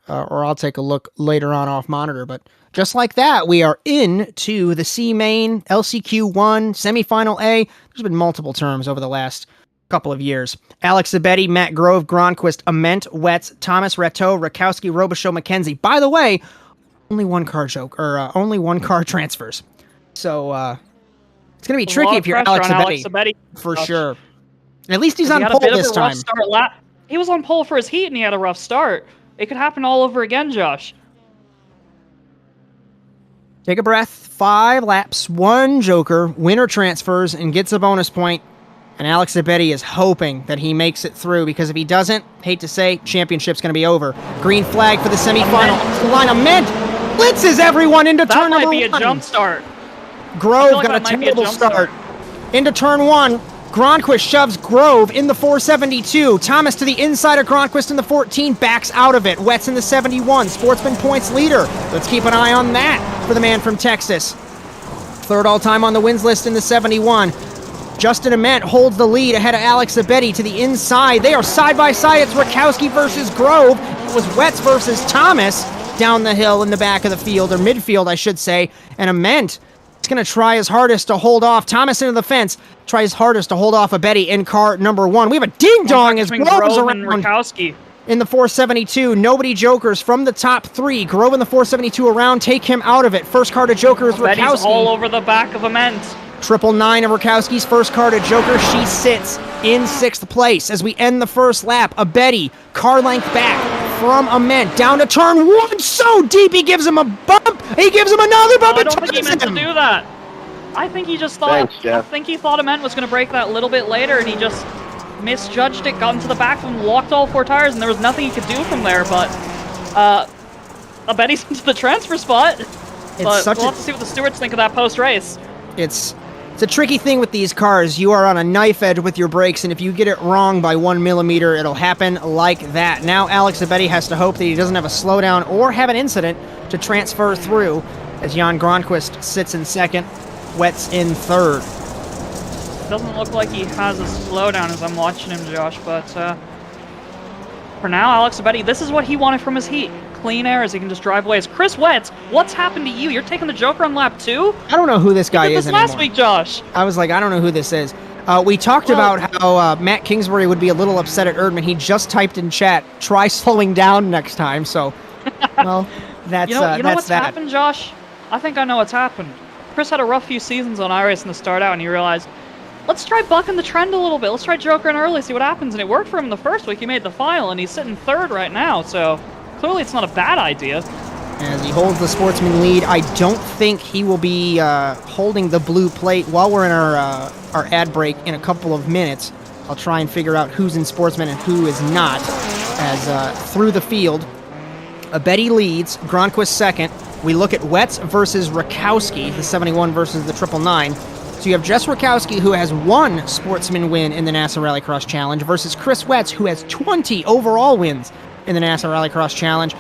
or I'll take a look later on off monitor, but just like that, we are into the C main, LCQ1, semifinal A. There's been multiple terms over the last couple of years. Alex Zabetti, Matt Grove, Gronquist, Ament, Wetz, Thomas Rateau, Rakowski, Robichaux, McKenzie. By the way, only one car transfers. So it's going to be tricky if you're Alex Zabetti. For sure. At least he's on pole this time. He was on pole for his heat and he had a rough start. It could happen all over again, Josh. Take a breath. 5 laps, 1 joker, winner transfers, and gets a bonus point. And Alex Zabetti is hoping that he makes it through, because if he doesn't, hate to say, championship's going to be over. Green flag for the semifinal. Line of Ament blitzes everyone into turn number 1. That might be a jump start. Grove got a terrible start. Into turn 1. Gronquist shoves Grove in the 472. Thomas to the inside of Gronquist in the 14, backs out of it. Wetz in the 71. Sportsman points leader. Let's keep an eye on that. for the man from Texas. Third all-time on the wins list in the 71. Justin Ament holds the lead ahead of Alex Abedi to the inside. They are side by side. It's Rakowski versus Grove. It was Wetz versus Thomas down the hill in the back of the field, or midfield, I should say. And Ament is going to try his hardest to hold off Thomas into the fence. Try his hardest to hold off Abedi in car number 1. We have a ding-dong as Grove is around. Rakowski. In the 472, nobody jokers from the top 3. Grove in the 472 around, take him out of it. First car to joker is Rakowski. Abedi's all over the back of Ament. 999 of Rakowski's first car to joker. She sits in 6th place as we end the first lap. Abedi, car length back from Ament, down to turn 1. So deep, he gives him a bump. He gives him another bump. I don't think he meant to do that. I think he just thought. Thanks, Jeff. I think he thought Ament was going to break that little bit later, and he just misjudged it, got into the back and locked all 4 tires, and there was nothing he could do from there. But Abedi's into the transfer spot. But we'll have to see what the stewards think of that post-race. It's a tricky thing with these cars. You are on a knife edge with your brakes, and if you get it wrong by 1 millimeter, it'll happen like that. Now Alex Abedi has to hope that he doesn't have a slowdown or have an incident to transfer through, as Jan Gronquist sits in 2nd, Wetz in 3rd. Doesn't look like he has a slowdown as I'm watching him, Josh, but for now, Alex Abedi, this is what he wanted from his heat. Clean air as he can just drive away. As Chris Wetz, what's happened to you? You're taking the Joker on lap 2? I don't know who this guy is anymore. Last week, Josh. I was like, I don't know who this is. We talked about how Matt Kingsbury would be a little upset at Erdman. He just typed in chat, try slowing down next time. So, well, that's you know that's what's that. happened, Josh? I think I know what's happened. Chris had a rough few seasons on iRace in the start out, and he realized, let's try bucking the trend a little bit. Let's try jokering early, see what happens. And it worked for him the first week. He made the final, and he's sitting 3rd right now. So clearly it's not a bad idea. As he holds the Sportsman lead, I don't think he will be holding the blue plate while we're in our ad break in a couple of minutes. I'll try and figure out who's in Sportsman and who is not. As through the field, Abedi leads, Gronquist 2nd. We look at Wetz versus Rakowski, the 71 versus the 999. So you have Jess Rakowski, who has 1 Sportsman win in the NASA Rallycross Challenge, versus Chris Wetz, who has 20 overall wins in the NASA Rallycross Challenge.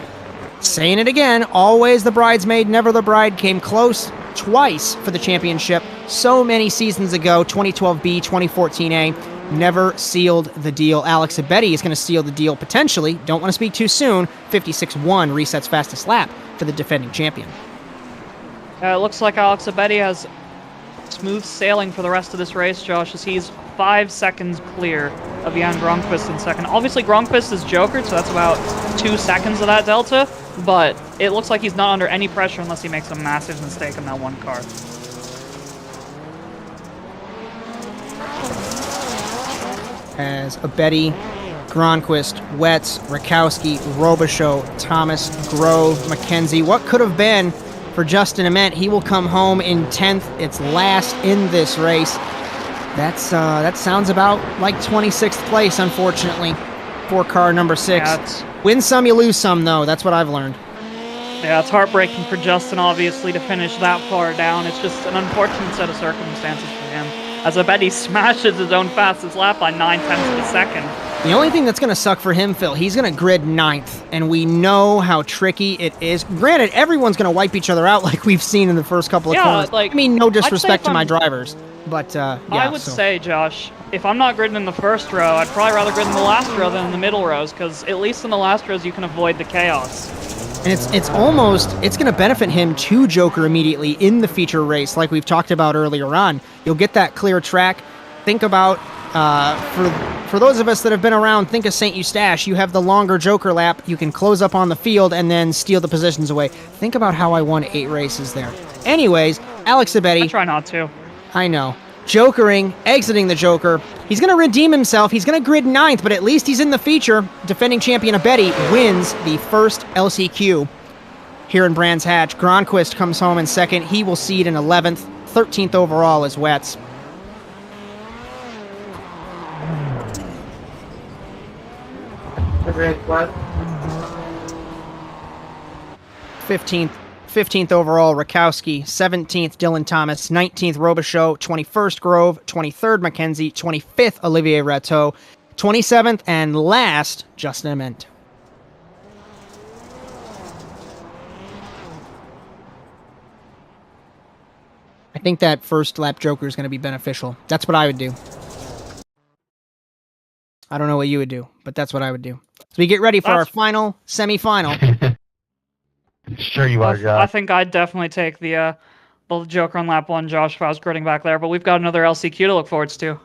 Saying it again, always the bridesmaid, never the bride. Came close twice for the championship so many seasons ago, 2012B, 2014A. Never sealed the deal. Alex Abedi is going to seal the deal potentially. Don't want to speak too soon. 56-1 resets fastest lap for the defending champion. It looks like Alex Abedi has smooth sailing for the rest of this race, Josh, as he's 5 seconds clear of Jan Gronquist in 2nd. Obviously, Gronquist is jokered, so that's about 2 seconds of that delta, but it looks like he's not under any pressure unless he makes a massive mistake in that 1 car. As Abedi, Gronquist, Wetz, Rakowski, Robichaux, Thomas, Grove, McKenzie. What could have been for Justin Ament? He will come home in 10th. It's last in this race. That sounds about like 26th place, unfortunately, for car number 6. Yeah, win some, you lose some, though. That's what I've learned. Yeah, it's heartbreaking for Justin, obviously, to finish that far down. It's just an unfortunate set of circumstances for him, as Abedi smashes his own fastest lap by 9/10 of a second. The only thing that's going to suck for him, Phil, he's going to grid 9th, and we know how tricky it is. Granted, everyone's going to wipe each other out like we've seen in the first couple of corners. Like, I mean, no disrespect to my drivers, but yeah. I would say, Josh, if I'm not gridding in the first row, I'd probably rather grid in the last row than in the middle rows, because at least in the last rows you can avoid the chaos. And it's going to benefit him to joker immediately in the feature race, like we've talked about earlier on. You'll get that clear track. Think about, for those of us that have been around, think of St. Eustache. You have the longer joker lap. You can close up on the field and then steal the positions away. Think about how I won 8 races there. Anyways, Alex Abedi. I try not to. I know. Jokering, exiting the joker. He's going to redeem himself. He's going to grid 9th, but at least he's in the feature. Defending champion Abedi wins the first LCQ here in Brands Hatch. Gronquist comes home in 2nd. He will seed in 11th. 13th overall is Wetz. What? 15th overall, Rakowski. 17th, Dylan Thomas. 19th, Robichaux. 21st, Grove. 23rd, McKenzie. 25th, Olivier Rateau. 27th, and last, Justin Ament. think that first lap Joker is going to be beneficial. That's what I would do. I don't know what you would do, but that's what I would do. So we get ready for our final semi-final. Sure you are, Josh. I think I'd definitely take the Joker on lap 1, Josh, if I was gritting back there, but we've got another LCQ to look forward to.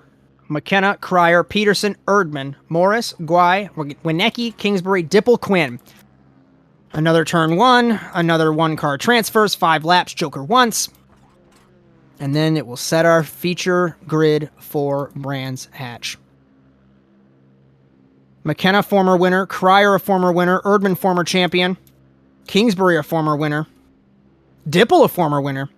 McKenna, Cryer, Peterson, Erdman, Morris, Guai, Winecki, Kingsbury, Dipple, Quinn. Another turn 1, another 1-car transfers, 5 laps, Joker once. And then it will set our feature grid for Brands Hatch. McKenna, former winner. Cryer, a former winner. Erdman, former champion. Kingsbury, a former winner. Dipple, a former winner.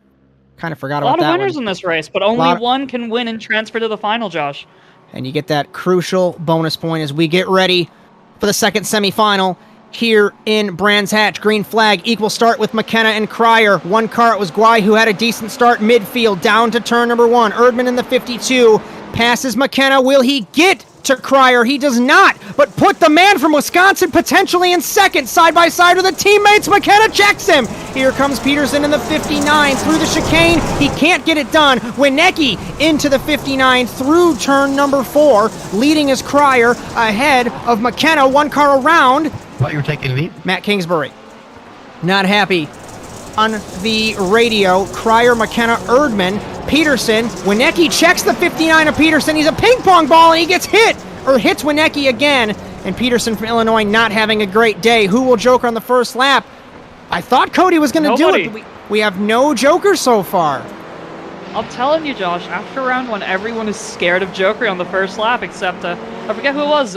Kind of forgot about that one. A lot of winners in this race, but only one can win and transfer to the final, Josh. And you get that crucial bonus point as we get ready for the second semifinal here in Brands Hatch. Green flag, equal start with McKenna and Cryer. One car, it was Guai who had a decent start midfield down to turn number 1. Erdman in the 52 passes McKenna. Will he get to Cryer? He does not, but put the man from Wisconsin potentially in second, side by side with the teammates. McKenna checks him. Here comes Peterson in the 59 through the chicane. He can't get it done. Winecki into the 59 through turn number 4, leading his Cryer ahead of McKenna. 1 car around. Thought you were taking lead? Matt Kingsbury not happy on the radio. Cryer, McKenna, Erdman, Peterson. Winecki checks the 59 of Peterson. He's a ping pong ball and he gets hit, or hits Winecki again. And Peterson from Illinois not having a great day. Who will Joker on the first lap? I thought Cody was going to do it. We have no Joker so far. I'm telling you, Josh, after round 1, everyone is scared of Joker on the first lap, except, I forget who it was,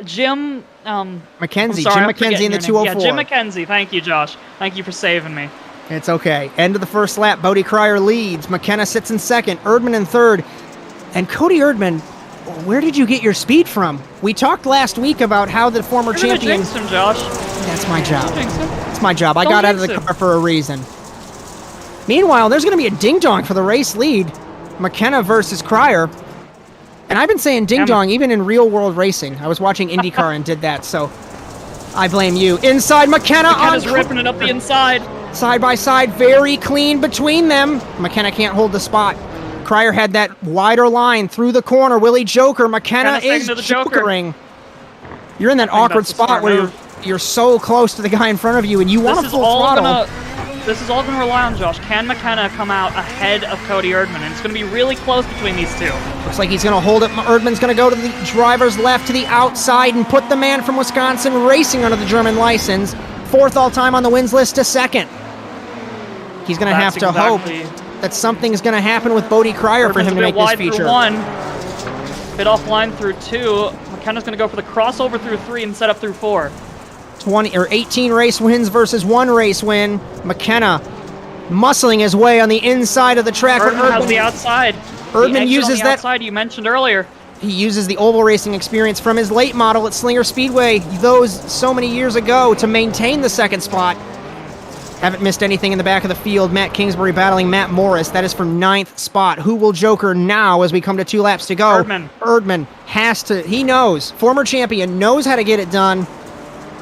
Jim... McKenzie, Jim McKenzie in the 204. Yeah, Jim McKenzie. Thank you, Josh. Thank you for saving me. It's okay. End of the first lap. Bodie Cryer leads. McKenna sits in second. Erdman in third. And Cody Erdman, where did you get your speed from? We talked last week about how the former champion... You're gonna jinx him, Josh. That's my job. Jinx him. That's my job. I got out of the car for a reason. Meanwhile, there's going to be a ding-dong for the race lead. McKenna versus Cryer. And I've been saying ding-dong even in real-world racing. I was watching IndyCar and did that, so I blame you. Inside, McKenna McKenna's ripping it up the inside. Side by side, very clean between them. McKenna can't hold the spot. Cryer had that wider line through the corner. Willie Joker. McKenna is jokering. You're in that awkward spot where you're so close to the guy in front of you and you want to full throttle. This is all going to rely on Josh. Can McKenna come out ahead of Cody Erdman? And it's going to be really close between these two. Looks like he's going to hold it. Erdman's going to go to the driver's left to the outside and put the man from Wisconsin racing under the German license. 4th all-time on the wins list to 2nd. He's going to have to hope that something's going to happen with Bodie Cryer for him to make this feature. Through 1, bit offline through 2. McKenna's going to go for the crossover through 3 and set up through 4. 18 race wins versus 1 race win. McKenna muscling his way on the inside of the track. Erdman has the outside. Erdman uses that outside you mentioned earlier. He uses the oval racing experience from his late model at Slinger Speedway those so many years ago to maintain the 2nd spot. Haven't missed anything in the back of the field. Matt Kingsbury battling Matt Morris. That is for 9th spot. Who will Joker now as we come to 2 laps to go? Erdman has to. He knows. Former champion knows how to get it done.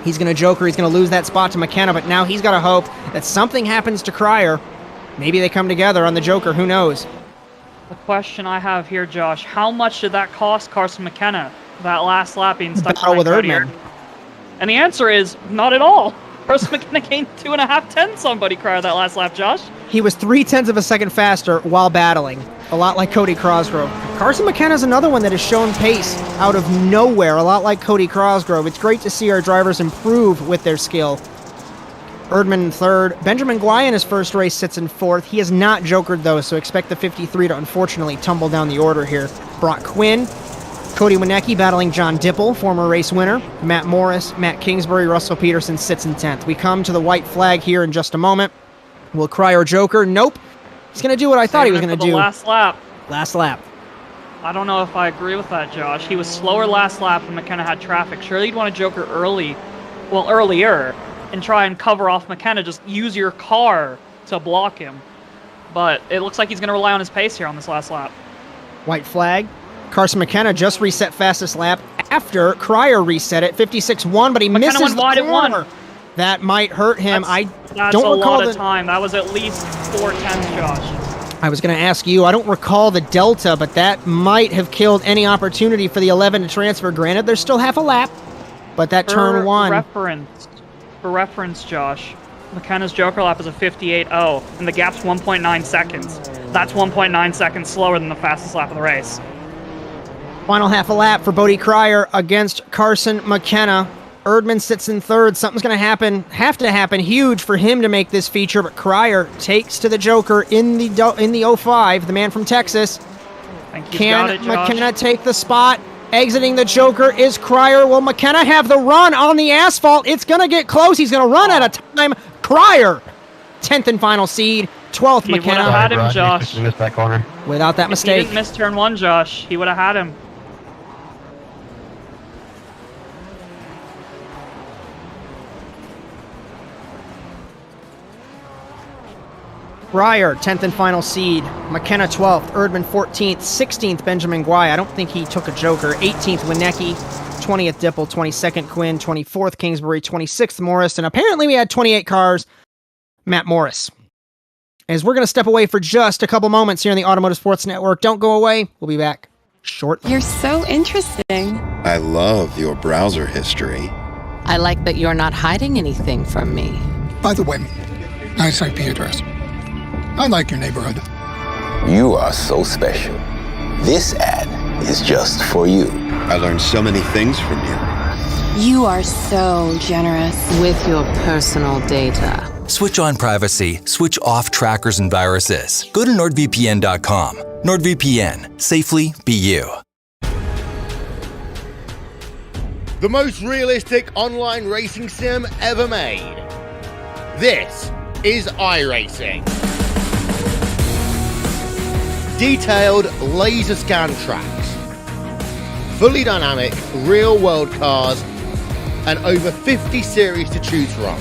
He's going to Joker. He's going to lose that spot to McKenna, but now he's got to hope that something happens to Cryer. Maybe they come together on the Joker. Who knows? The question I have here, Josh, how much did that cost Carson McKenna, that last lap being stuck battle with Erdman? And the answer is not at all. Carson McKenna gained 2.5 tenths on Bodie Cryer that last lap, Josh. He was 0.3 of a second faster while battling. A lot like Cody Crosgrove. Carson McKenna's another one that has shown pace out of nowhere, a lot like Cody Crosgrove. It's great to see our drivers improve with their skill. Erdman in 3rd. Benjamin Guai in his first race sits in 4th. He has not jokered, though, so expect the 53 to unfortunately tumble down the order here. Brock Quinn, Cody Winecki battling John Dipple, former race winner. Matt Morris, Matt Kingsbury, Russell Peterson sits in 10th. We come to the white flag here in just a moment. Will Cryer Joker? Nope. He's going to do what I thought he was going to do. Last lap. Last lap. I don't know if I agree with that, Josh. He was slower last lap when McKenna had traffic. Surely you'd want to Joker earlier, and try and cover off McKenna. Just use your car to block him. But it looks like he's going to rely on his pace here on this last lap. White flag. Carson McKenna just reset fastest lap after Cryer reset it. 56.1, but he misses went wide the at corner. That might hurt him. That's don't a recall lot of time. That was at least 4 tenths, Josh. I was going to ask you, I don't recall the delta, but that might have killed any opportunity for the 11 to transfer. Granted, there's still half a lap, but that turn one... For reference, Josh, McKenna's Joker lap is a 58.0, and the gap's 1.9 seconds. That's 1.9 seconds slower than the fastest lap of the race. Final half a lap for Bodie Cryer against Carson McKenna. Erdman sits in third. Something's going to have to happen huge for him to make this feature, but Cryer takes to the Joker in the 05, the man from Texas. Can McKenna take the spot? Exiting the Joker is Cryer. Will McKenna have the run on the asphalt? It's going to get close. He's going to run out of time. Cryer, 10th and final seed. 12th McKenna. He would have had him, Josh. You missed that corner. Without that mistake. He didn't miss turn one, Josh. He would have had him. Cryer, 10th and final seed. McKenna, 12th. Erdman, 14th. 16th, Benjamin Guai. I don't think he took a Joker. 18th, Winecki. 20th, Dipple. 22nd, Quinn. 24th, Kingsbury. 26th, Morris. And apparently we had 28 cars. Matt Morris. As we're going to step away for just a couple moments here on the Automotive Sports Network. Don't go away. We'll be back shortly. You're so interesting. I love your browser history. I like that you're not hiding anything from me. By the way, nice IP address. I like your neighborhood. You are so special. This ad is just for you. I learned so many things from you. You are so generous with your personal data. Switch on privacy, switch off trackers and viruses. Go to nordvpn.com. NordVPN. Safely be you. The most realistic online racing sim ever made. This is iRacing. Detailed laser scan tracks, fully dynamic real-world cars, and over 50 series to choose from.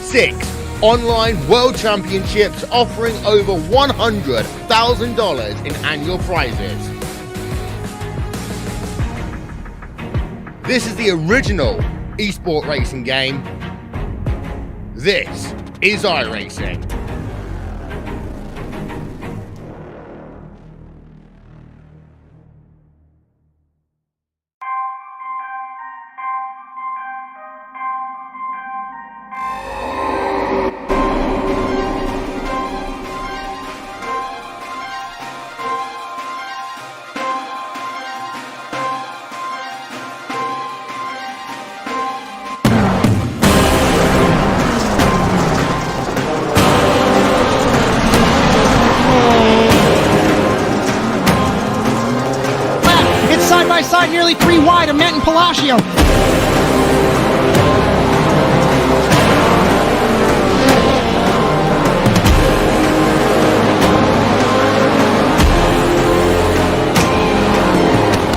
6 online world championships offering over $100,000 in annual prizes. This is the original esport racing game. This is iRacing. Side nearly 3 wide of Met and Palacio.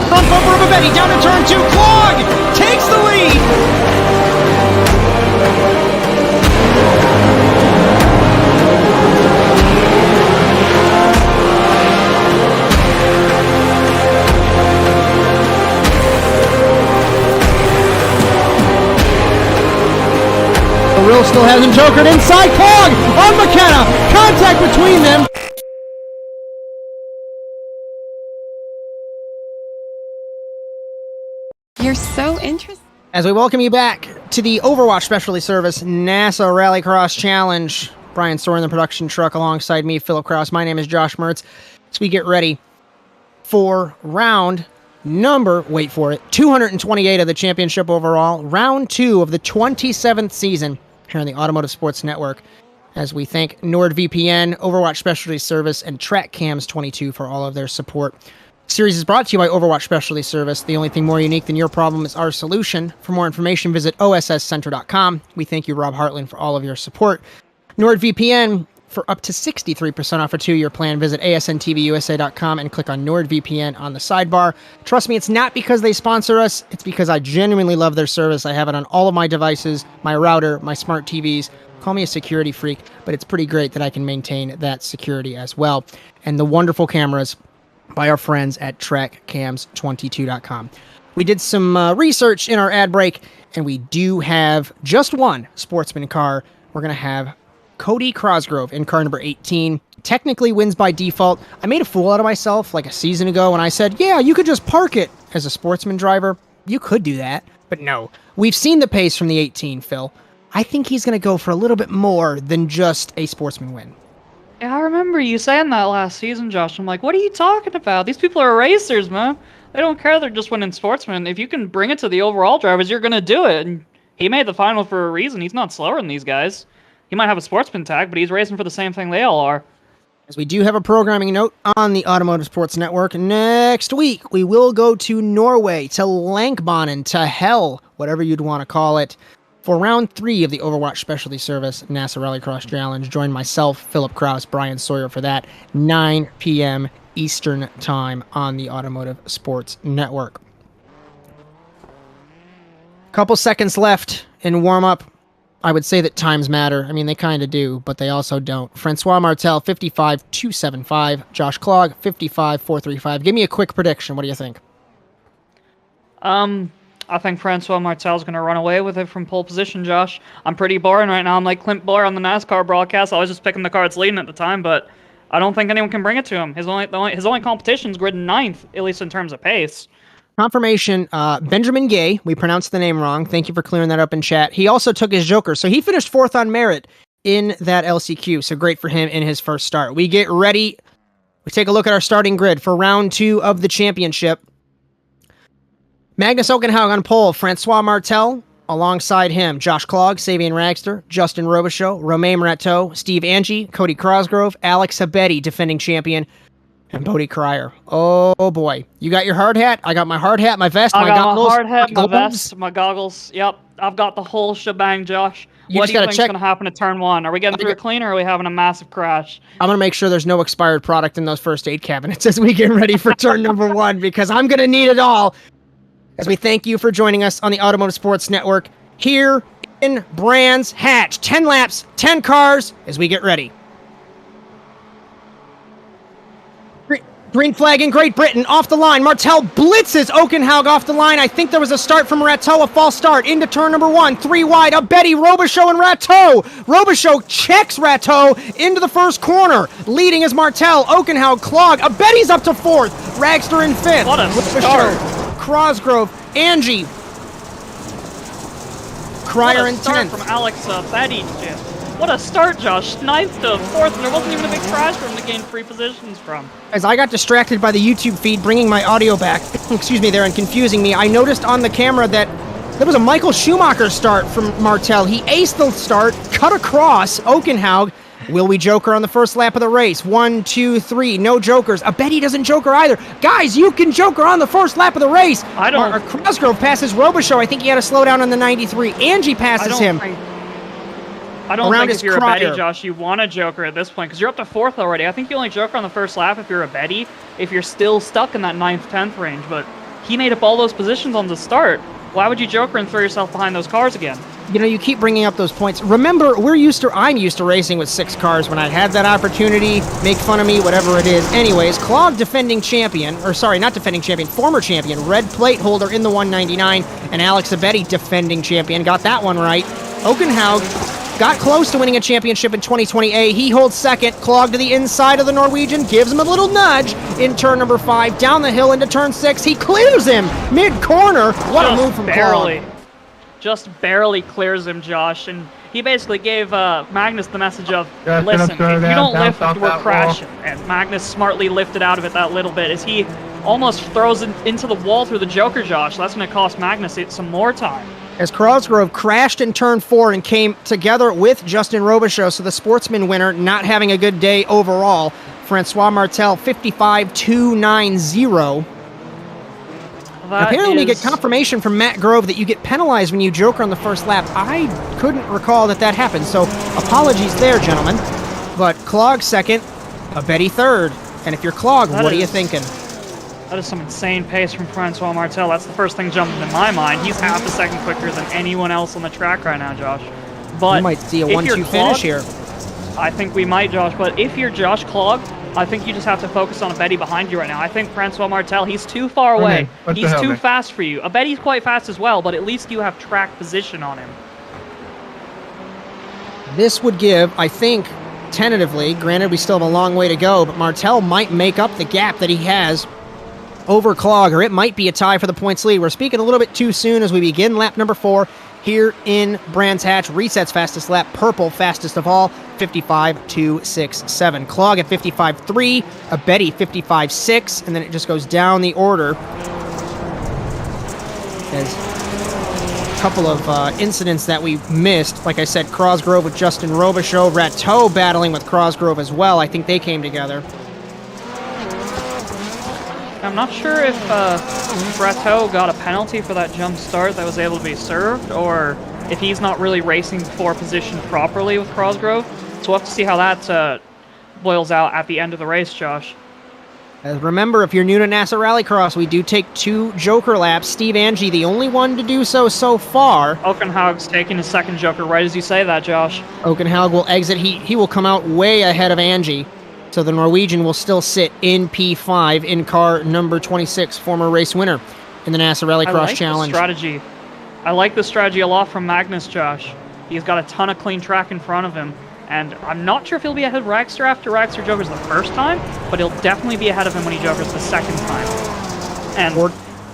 Front bumper of Betty down to turn 2. Clog takes the lead. The Real still has him jokered inside. Clog on McKenna. Contact between them. You're so interesting. As we welcome you back to the Overwatch Specialty Service NASA Rallycross Challenge. Bryan Sawyer in the production truck alongside me, Philip Kraus. My name is Josh Mertz. As we get ready for round number, wait for it, 228 of the championship overall, round 2 of the 27th season here on the Automotive Sports Network, as we thank NordVPN, Overwatch Specialty Service, and TrackCams 22 for all of their support. The series is brought to you by Overwatch Specialty Service. The only thing more unique than your problem is our solution. For more information, visit osscenter.com. We thank you, Rob Hartland, for all of your support. NordVPN, for up to 63% off a 2-year plan, visit asntvUSA.com and click on NordVPN on the sidebar. Trust me, it's not because they sponsor us. It's because I genuinely love their service. I have it on all of my devices, my router, my smart TVs. Call me a security freak, but it's pretty great that I can maintain that security as well. And the wonderful cameras by our friends at TrackCams22.com. We did some research in our ad break, and we do have just one sportsman car we're going to have Cody Crosgrove in car number 18. Technically wins by default. I made a fool out of myself like a season ago when I said, yeah, you could just park it as a sportsman driver. You could do that, but no. We've seen the pace from the 18, Phil. I think he's going to go for a little bit more than just a sportsman win. Yeah, I remember you saying that last season, Josh. I'm like, what are you talking about? These people are racers, man. They don't care. They're just winning sportsmen. If you can bring it to the overall drivers, you're going to do it. And he made the final for a reason. He's not slower than these guys. He might have a sportsman tag, but he's racing for the same thing they all are. As we do have a programming note on the Automotive Sports Network, next week we will go to Norway, to Lankbanen, to Hell, whatever you'd want to call it, for round 3 of the Overwatch Specialty Service NASA Rallycross Challenge. Join myself, Philip Kraus, Bryan Sawyer for that, 9 p.m. Eastern Time on the Automotive Sports Network. Couple seconds left in warm-up. I would say that times matter. I mean, they kind of do, but they also don't. Francois Martel, 55.275. Josh Clog, 55.435. Give me a quick prediction. What do you think? I think Francois Martel's going to run away with it from pole position, Josh. I'm pretty boring right now. I'm like Clint Boyer on the NASCAR broadcast. I was just picking the car that's leading at the time, but I don't think anyone can bring it to him. His only competition's grid 9th, at least in terms of pace. Confirmation, Benjamin Gay, we pronounced the name wrong. Thank you for clearing that up in chat. He also took his Joker, so he finished 4th on merit in that LCQ, so great for him in his first start. We get ready. We take a look at our starting grid for round 2 of the championship. Magnus Okenhaug on pole, Francois Martel. Alongside him, Josh Clog, Sabian Ragster, Justin Robichaud, Romain Moretto, Steve Angie, Cody Crosgrove, Alex Habetti, defending champion, and Bodie Cryer. Oh boy. You got your hard hat? I got my hard hat, my vest, my goggles. My hard hat, my gloves. vest, my goggles. Yep, I've got the whole shebang, Josh. You what do just you gotta think's going to happen at turn 1? Are we getting through it clean, or are we having a massive crash? I'm going to make sure there's no expired product in those first aid cabinets as we get ready for turn number 1, because I'm going to need it all. As we thank you for joining us on the Automotive Sports Network here in Brands Hatch. 10 laps, 10 cars as we get ready. Green flag in Great Britain, off the line. Martel blitzes Okenhaug off the line. I think there was a start from Rateau, a false start. Into turn number 1, 3 wide. Abedi, Robichaud, and Rateau. Robichaud checks Rateau into the first corner. Leading is Martel, Okenhaug, Clog. Abedi's up to 4th. Ragster in 5th. What a start. Crosgrove, Angie. Cryer in 10th. From Alex Abedi, Jim. What a start, Josh. 9th to 4th, and there wasn't even a big crash for him to gain 3 positions from. As I got distracted by the YouTube feed bringing my audio back, excuse me there, and confusing me, I noticed on the camera that there was a Michael Schumacher start from Martel. He aced the start, cut across Okenhaug. Will we joker on the first lap of the race? 1, 2, 3, no jokers. Abedi doesn't joker either. Guys, you can joker on the first lap of the race. I don't. Crosgrove passes Robichaud. I think he had to slow down on the 93. Angie passes him. I don't think if you're a Abedi, Josh, you want a joker at this point, because you're up to 4th already. I think you only joker on the first lap if you're a Abedi, if you're still stuck in that 9th, 10th range, but he made up all those positions on the start. Why would you joker and throw yourself behind those cars again? You know, you keep bringing up those points. Remember, I'm used to racing with 6 cars when I had that opportunity. Make fun of me, whatever it is. Anyways, Clog defending champion, or sorry, not defending champion, former champion, red plate holder in the 199, and Alex Abedi defending champion. Got that one right. Okenhaug got close to winning a championship in 2020A. He holds 2nd. Clog to the inside of the Norwegian, gives him a little nudge in turn number 5. Down the hill into turn 6. He clears him mid-corner. What a move from Clog. Just barely clears him, Josh. And he basically gave Magnus the message of, listen, if you don't lift, we're crashing. And Magnus smartly lifted out of it that little bit as he almost throws it into the wall through the Joker, Josh. That's going to cost Magnus some more time. As Crosgrove crashed in turn 4 and came together with Justin Robichaud, so the sportsman winner not having a good day overall. Francois Martel, 55.290. Apparently we get confirmation from Matt Grove that you get penalized when you joker on the first lap. I couldn't recall that happened, so apologies there, gentlemen. But Clog 2nd, Abedi 3rd. And if you're Clog, what are you thinking? That is some insane pace from Francois Martel. That's the first thing jumping in my mind. He's half a second quicker than anyone else on the track right now, Josh. But we might see a 1-2 finish here. I think we might, Josh. But if you're Josh Clog, I think you just have to focus on Abedi behind you right now. I think Francois Martel, he's too far away. He's too fast for you. Abedi's quite fast as well, but at least you have track position on him. This would give, I think, tentatively, granted we still have a long way to go, but Martel might make up the gap that he has over Clog, or it might be a tie for the points lead. We're speaking a little bit too soon as we begin lap number 4 here in Brands Hatch. Resets fastest lap, purple fastest of all, 55.267. Clog at 55.3, Abedi 55.6, and then it just goes down the order. There's a couple of incidents that we missed. Like I said, Crosgrove with Justin Robichaux, Rateau battling with Crosgrove as well. I think they came together. I'm not sure if Rateau got a penalty for that jump start that was able to be served, or if he's not really racing for position properly with Crosgrove. So we'll have to see how that boils out at the end of the race, Josh. Remember, if you're new to NASA Rallycross, we do take 2 Joker laps. Steve Angie, the only one to do so far. Okenhaug's taking his second Joker right as you say that, Josh. Okenhaug will exit. He will come out way ahead of Angie. So the Norwegian will still sit in P5 in car number 26, former race winner in the NASA Rallycross Challenge. I like the strategy a lot from Magnus, Josh. He's got a ton of clean track in front of him, and I'm not sure if he'll be ahead of Ragster after Ragster jokers the first time, but he'll definitely be ahead of him when he jokers the second time. And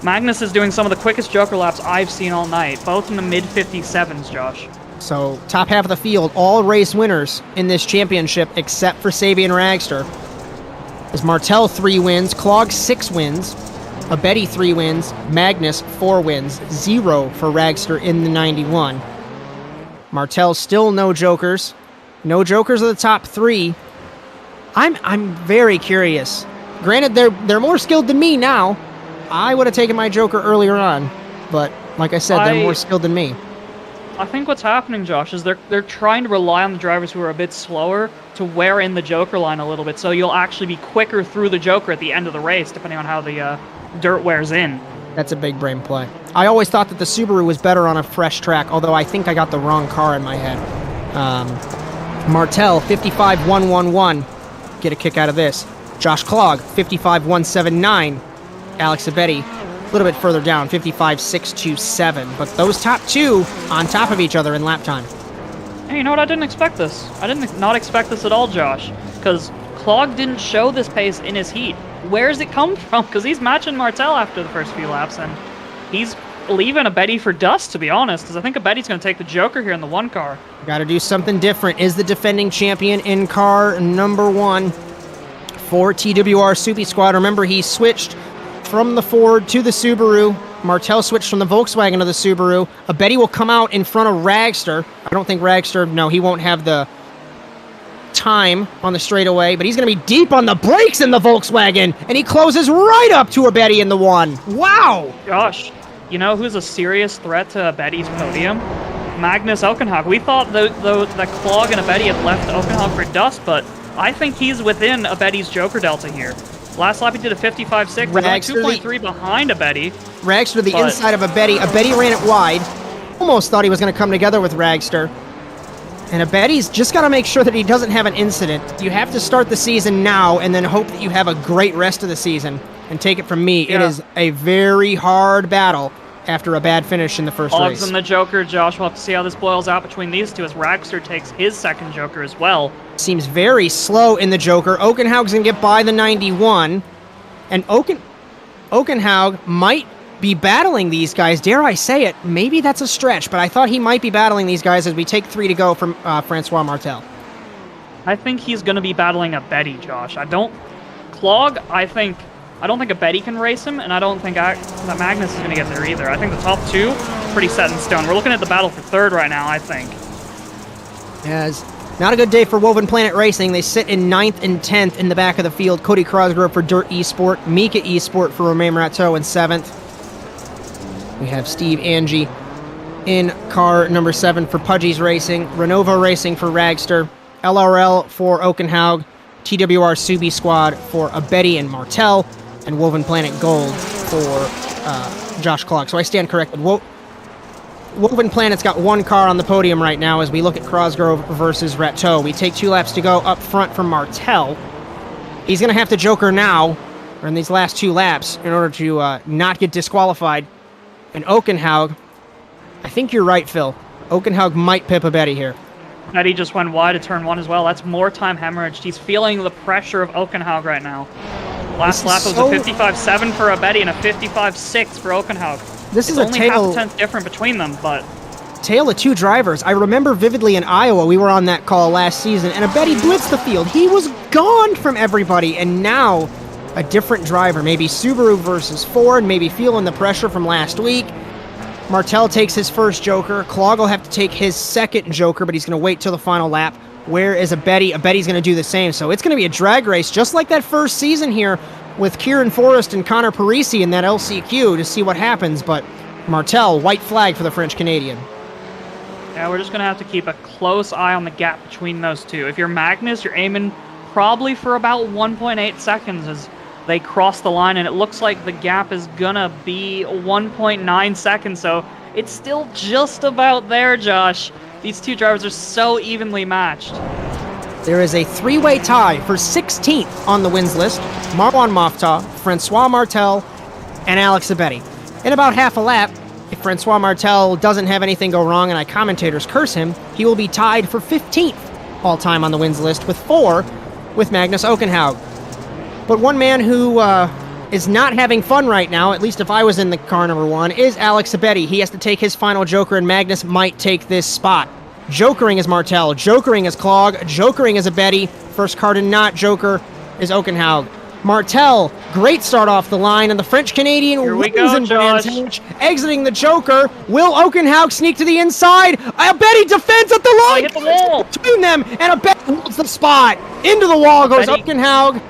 Magnus is doing some of the quickest joker laps I've seen all night, both in the mid-57s, Josh. So, top half of the field, all race winners in this championship except for Sabian Ragster. As Martel 3 wins, Clog 6 wins, Abedi 3 wins, Magnus 4 wins, 0 for Ragster in the 91. Martel still no jokers. No jokers of the top 3. I'm very curious. Granted, they're more skilled than me now. I would have taken my joker earlier on, but like I said, they're more skilled than me. I think what's happening, Josh, is they're trying to rely on the drivers who are a bit slower to wear in the joker line a little bit, so you'll actually be quicker through the joker at the end of the race, depending on how the dirt wears in. That's a big brain play. I always thought that the Subaru was better on a fresh track, although I think I got the wrong car in my head. Martel, 55.111. Get a kick out of this. Josh Clog, 55.179. Alex Abedi, a little bit further down, 55.627. But those top 2 on top of each other in lap time. Hey, you know what? I didn't expect this. I did not expect this at all, Josh. Because Clog didn't show this pace in his heat. Where's it come from? Because he's matching Martel after the first few laps, and he's leaving Abedi for dust, to be honest, because I think Abedi's going to take the joker here in the 1 car. Got to do something different. Is the defending champion in car number 1 for TWR Subi Squad. Remember, he switched from the Ford to the Subaru. Martel switched from the Volkswagen to the Subaru. Abedi will come out in front of Ragster. I don't think Ragster, no, he won't have the time on the straightaway, but he's going to be deep on the brakes in the Volkswagen, and he closes right up to Abedi in the 1. Wow! Gosh, you know who's a serious threat to Abedi's podium? Magnus Okenhaug. We thought that Clog and Abedi had left Okenhaug for dust, but I think he's within Abedi's joker delta here. Last lap he did a 55.6, he's only 2.3 behind Abedi. Ragster to the inside of Abedi. Abedi ran it wide. Almost thought he was going to come together with Ragster. And Abedi's just got to make sure that he doesn't have an incident. You have to start the season now and then hope that you have a great rest of the season. And take it from me, It is a very hard battle after a bad finish in the first race. And the joker, Josh. We'll have to see how this boils out between these two as Ragster takes his second joker as well. Seems very slow in the joker. Okenhaug's going to get by the 91. And Okenhaug might be battling these guys. Dare I say it, maybe that's a stretch, but I thought he might be battling these guys as we take 3 to go from Francois Martel. I think he's going to be battling Abedi, Josh. I don't think Abedi can race him, and I don't think that Magnus is going to get there either. I think the top 2 pretty set in stone. We're looking at the battle for 3rd right now, I think. As not a good day for Woven Planet Racing. They sit in 9th and 10th in the back of the field. Cody Crosgrove for Dirt Esport, Mika Esport for Romain Rateau in 7th. We have Steve Angie in car number 7 for Pudgy's Racing, Renova Racing for Ragster, LRL for Okenhaug, TWR Subi Squad for Abedi and Martel, and Woven Planet Gold for Josh Clog. So I stand corrected. Woven Planet's got 1 car on the podium right now as we look at Crosgrove versus Rateau. We take 2 laps to go up front from Martel. He's going to have to joker now, or in these last 2 laps, in order to not get disqualified. And Okenhaug, I think you're right, Phil. Okenhaug might pip Abedi here. Betty just went wide at turn 1 as well. That's more time hemorrhaged. He's feeling the pressure of Oakenhaug right now. Last lap was a 55.7 for Abedi and a 55.6 for Oakenhaug. This is only a tale, half a tenth different between them, but tale of two drivers. I remember vividly in Iowa, we were on that call last season, and Abedi blitzed the field. He was gone from everybody, and now a different driver, maybe Subaru versus Ford, maybe feeling the pressure from last week. Martel takes his first Joker. Clog will have to take his second Joker, but he's going to wait till the final lap. Where is Abedi? Abedi's going to do the same. So it's going to be a drag race, just like that first season here with Kieran Forrest and Connor Parisi in that LCQ to see what happens. But Martel, white flag for the French-Canadian. Yeah, we're just going to have to keep a close eye on the gap between those two. If you're Magnus, you're aiming probably for about 1.8 seconds as they cross the line, and it looks like the gap is going to be 1.9 seconds, so it's still just about there, Josh. These two drivers are so evenly matched. There is a three-way tie for 16th on the wins list. Marwan Moftah, Francois Martel, and Alex Abedi. In about half a lap, if Francois Martel doesn't have anything go wrong and commentators curse him, he will be tied for 15th all-time on the wins list with 4 with Magnus Oakenhaug. But one man who is not having fun right now, at least if I was in the car number 1, is Alex Abedi. He has to take his final Joker, and Magnus might take this spot. Jokering is Martel, Jokering is Clog, Jokering is Abedi. First car to not Joker is Oakenhaug. Martel, great start off the line, and the French-Canadian wins in Brands Hatch, exiting the Joker. Will Oakenhaug sneak to the inside? Abedi defends at the line! Hit the wall! Between them, and Abedi holds the spot. Into the wall goes Oakenhaug.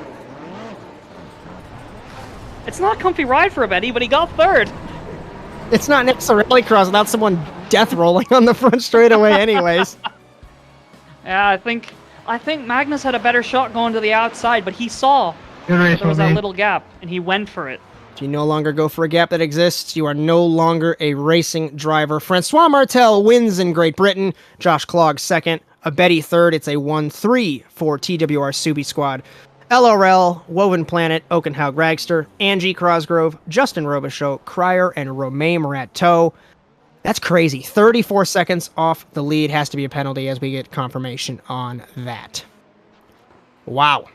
It's not a comfy ride for Abedi, but he got third. It's not next to Rallycross without someone death rolling on the front straightaway anyways. Yeah, I think Magnus had a better shot going to the outside, but he saw there was that little gap, and he went for it. You no longer go for a gap that exists. You are no longer a racing driver. Francois Martel wins in Great Britain. Josh Clog second. Abedi third. It's a 1-3 for TWR Subi Squad. LRL, Woven Planet, Oakenhaug Ragster, Angie Crosgrove, Justin Robichaux, Cryer, and Romain Morateau. That's crazy. 34 seconds off the lead. Has to be a penalty as we get confirmation on that. Wow.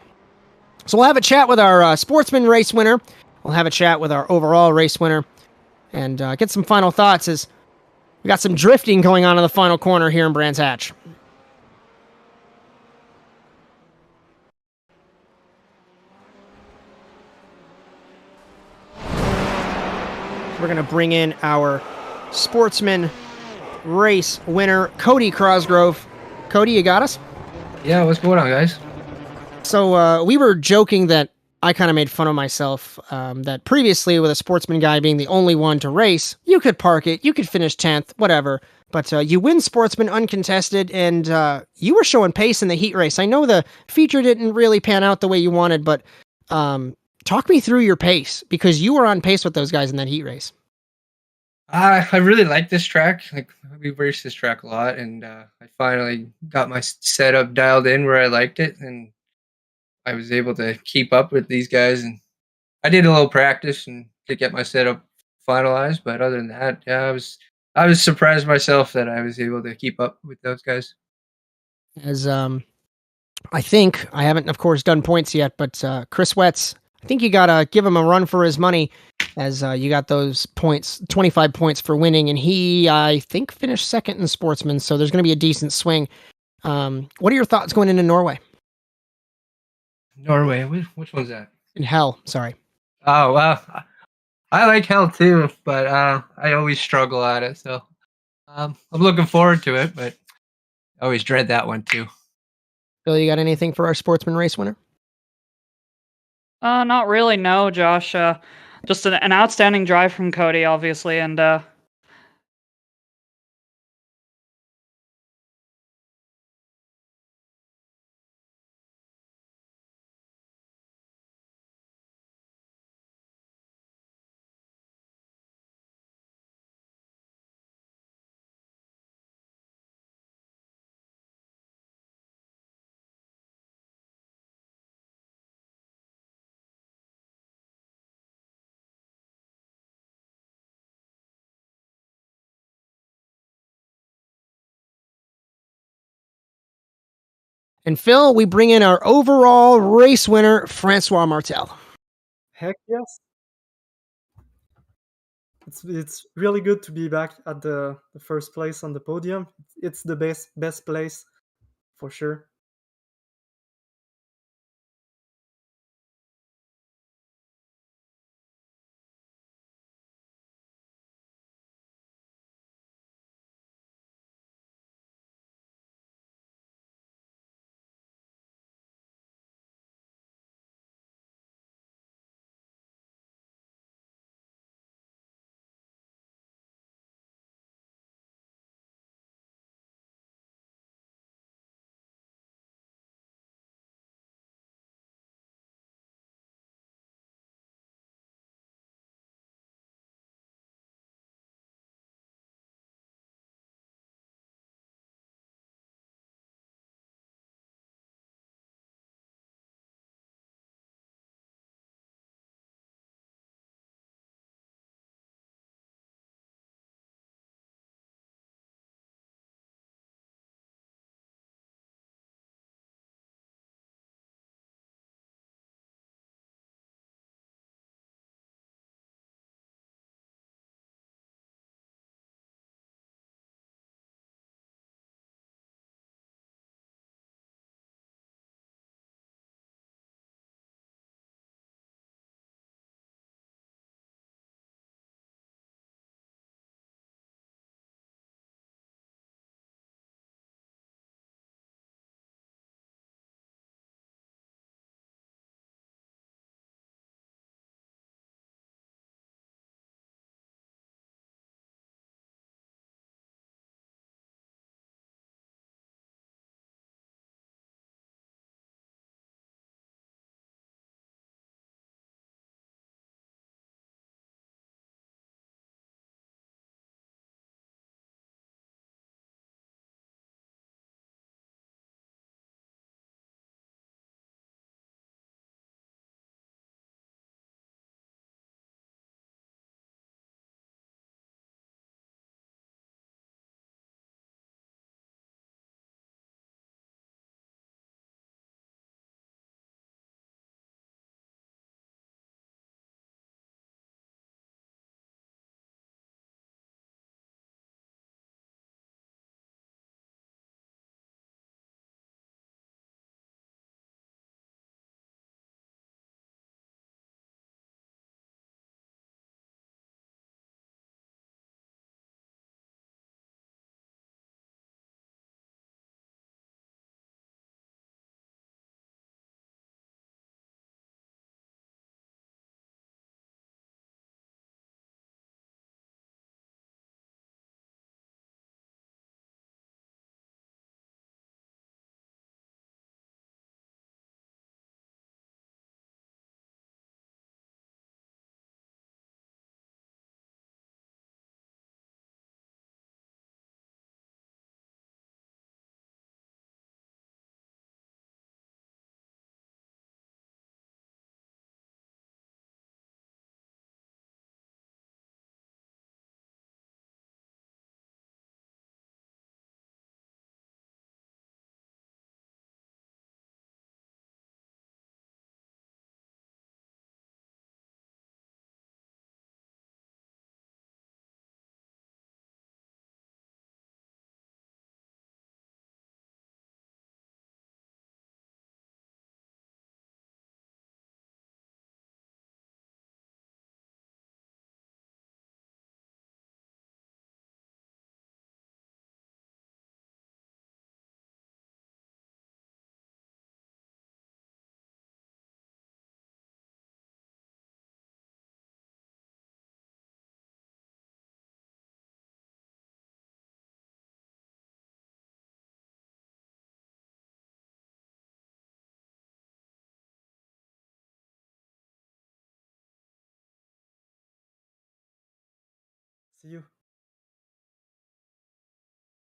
So we'll have a chat with our sportsman race winner. We'll have a chat with our overall race winner and get some final thoughts as we got some drifting going on in the final corner here in Brands Hatch. We're going to bring in our sportsman race winner, Cody Crosgrove. Cody, you got us? Yeah, what's going on, guys? So we were joking that I kind of made fun of myself that previously with a sportsman guy being the only one to race, you could park it, you could finish 10th, whatever. But you win sportsman uncontested, and you were showing pace in the heat race. I know the feature didn't really pan out the way you wanted, but talk me through your pace, because you were on pace with those guys in that heat race. I really like this track. Like, we've raced this track a lot, and I finally got my setup dialed in where I liked it, and I was able to keep up with these guys. And I did a little practice and to get my setup finalized, but other than that, yeah, I was surprised myself that I was able to keep up with those guys. As I think, I haven't, of course, done points yet, but Chris Wetz, I think you got to give him a run for his money as you got those points, 25 points for winning, and he, I think, finished second in Sportsman, so there's going to be a decent swing. What are your thoughts going into Norway? Norway, which one's that? In Hell, sorry. Oh, well, I like Hell too, but I always struggle at it, so I'm looking forward to it, but I always dread that one too. Bill, you got anything for our Sportsman race winner? Not really, no, Josh. Just an outstanding drive from Cody, obviously, and And Phil, we bring in our overall race winner, Francois Martel. Heck yes. It's really good to be back at the first place on the podium. It's the best place for sure. See you.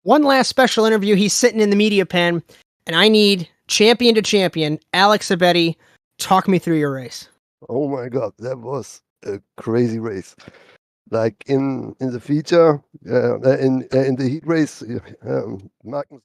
One last special interview. He's sitting in the media pen, and I need champion to champion, Alex Abedi. Talk me through your race. Oh my God, that was a crazy race. Like in the feature, in the heat race, Magnus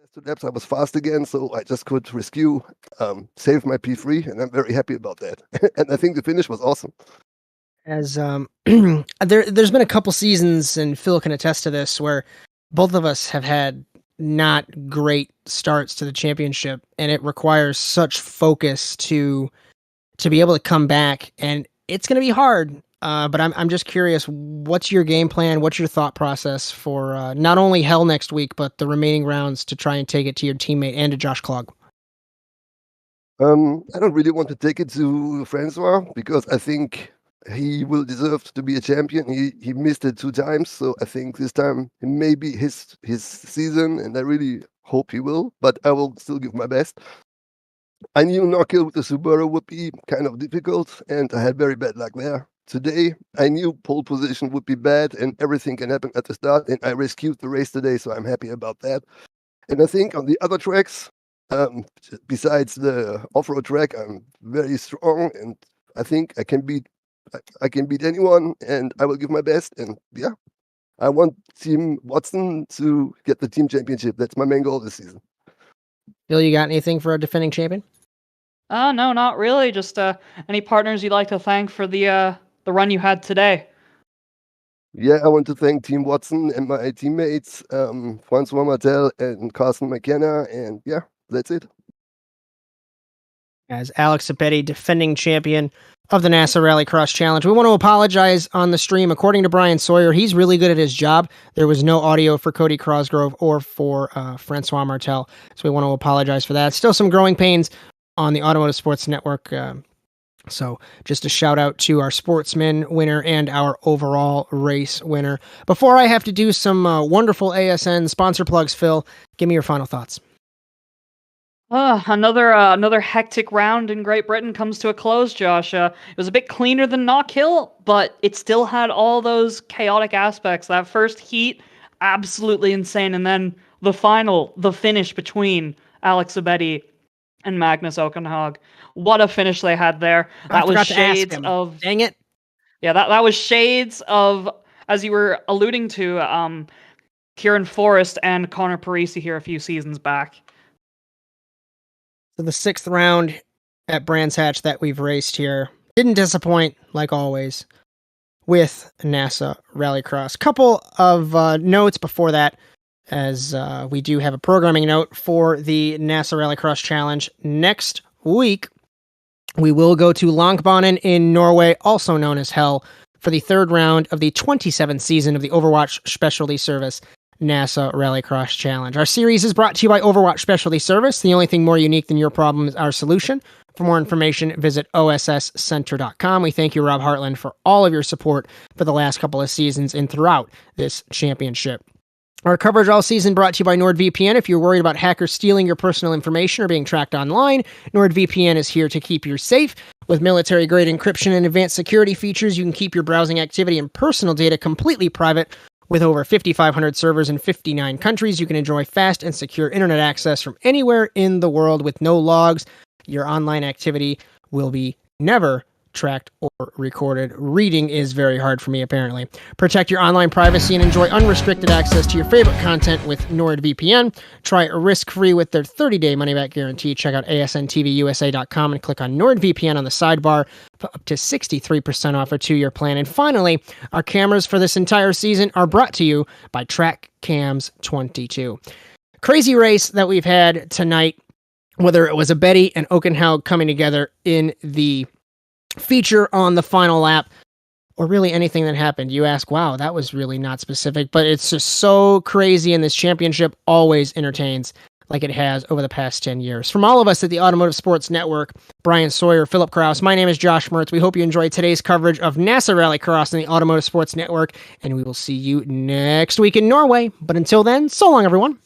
Last 2 laps I was fast again, so I just could rescue, save my P3, and I'm very happy about that. And I think the finish was awesome. As there's been a couple seasons, and Phil can attest to this, where both of us have had not great starts to the championship, and it requires such focus to be able to come back, and it's going to be hard. But I'm just curious, what's your game plan? What's your thought process for not only Hell next week, but the remaining rounds to try and take it to your teammate and to Josh Klug? I don't really want to take it to Francois because I think he will deserve to be a champion. He missed it 2 times, so I think this time it may be his season, and I really hope he will. But I will still give my best. I knew knockhill with the Subaru would be kind of difficult, and I had very bad luck there. Today, I knew pole position would be bad, and everything can happen at the start, and I rescued the race today, so I'm happy about that. And I think on the other tracks, besides the off-road track, I'm very strong, and I think I can beat anyone, and I will give my best. And yeah, I want Team Watson to get the team championship. That's my main goal this season. Phil, you got anything for our defending champion? No, not really. Just any partners you'd like to thank for the run you had today. Yeah, I want to thank Team Watson and my teammates, Francois Martel and Carson McKenna, and yeah, that's it. As Alex Abetti, defending champion of the NASA Rallycross Challenge, we want to apologize on the stream. According to Bryan Sawyer, he's really good at his job. There was no audio for Cody Crosgrove or for Francois Martel, so we want to apologize for that. Still some growing pains on the Automotive Sports Network. So just a shout out to our sportsman winner and our overall race winner. Before I have to do some wonderful ASN sponsor plugs, Phil, give me your final thoughts. Another hectic round in Great Britain comes to a close, Josh. It was a bit cleaner than Knockhill, but it still had all those chaotic aspects. That first heat, absolutely insane. And then the finish between Alex Abetti and Magnus Okenhag. What a finish they had there. That was shades of... Dang it. Yeah, that was shades of, as you were alluding to, Kieran Forrest and Connor Parisi here a few seasons back. So the 6th round at Brands Hatch that we've raced here didn't disappoint, like always, with NASA Rallycross. Couple of notes before that, as we do have a programming note for the NASA Rallycross Challenge. Next week, we will go to Longbanen in Norway, also known as Hell, for the 3rd round of the 27th season of the Overwatch Specialty Service NASA Rallycross Challenge. Our series is brought to you by Overwatch Specialty Service. The only thing more unique than your problem is our solution. For more information, visit osscenter.com. We thank you, Rob Hartland, for all of your support for the last couple of seasons and throughout this championship. Our coverage all season brought to you by NordVPN. If you're worried about hackers stealing your personal information or being tracked online, NordVPN is here to keep you safe. With military-grade encryption and advanced security features, you can keep your browsing activity and personal data completely private. With over 5,500 servers in 59 countries, you can enjoy fast and secure internet access from anywhere in the world with no logs. Your online activity will be never tracked or recorded. Reading is very hard for me, apparently. Protect your online privacy and enjoy unrestricted access to your favorite content with NordVPN. Try it risk-free with their 30-day money-back guarantee. Check out asnTVUSA.com and click on NordVPN on the sidebar for up to 63% off a 2-year plan. And finally, our cameras for this entire season are brought to you by TrackCams 22. Crazy race that we've had tonight, whether it was Abetti and Okenhaug coming together in the feature on the final lap, or really anything that happened. You ask, wow, that was really not specific, but it's just so crazy, and this championship always entertains like it has over the past 10 years. From all of us at the Automotive Sports Network, Bryan Sawyer, Philip Kraus, my name is Josh Mertz. We hope you enjoyed today's coverage of NASA Rallycross on the Automotive Sports Network, and we will see you next week in Norway. But until then, so long, everyone.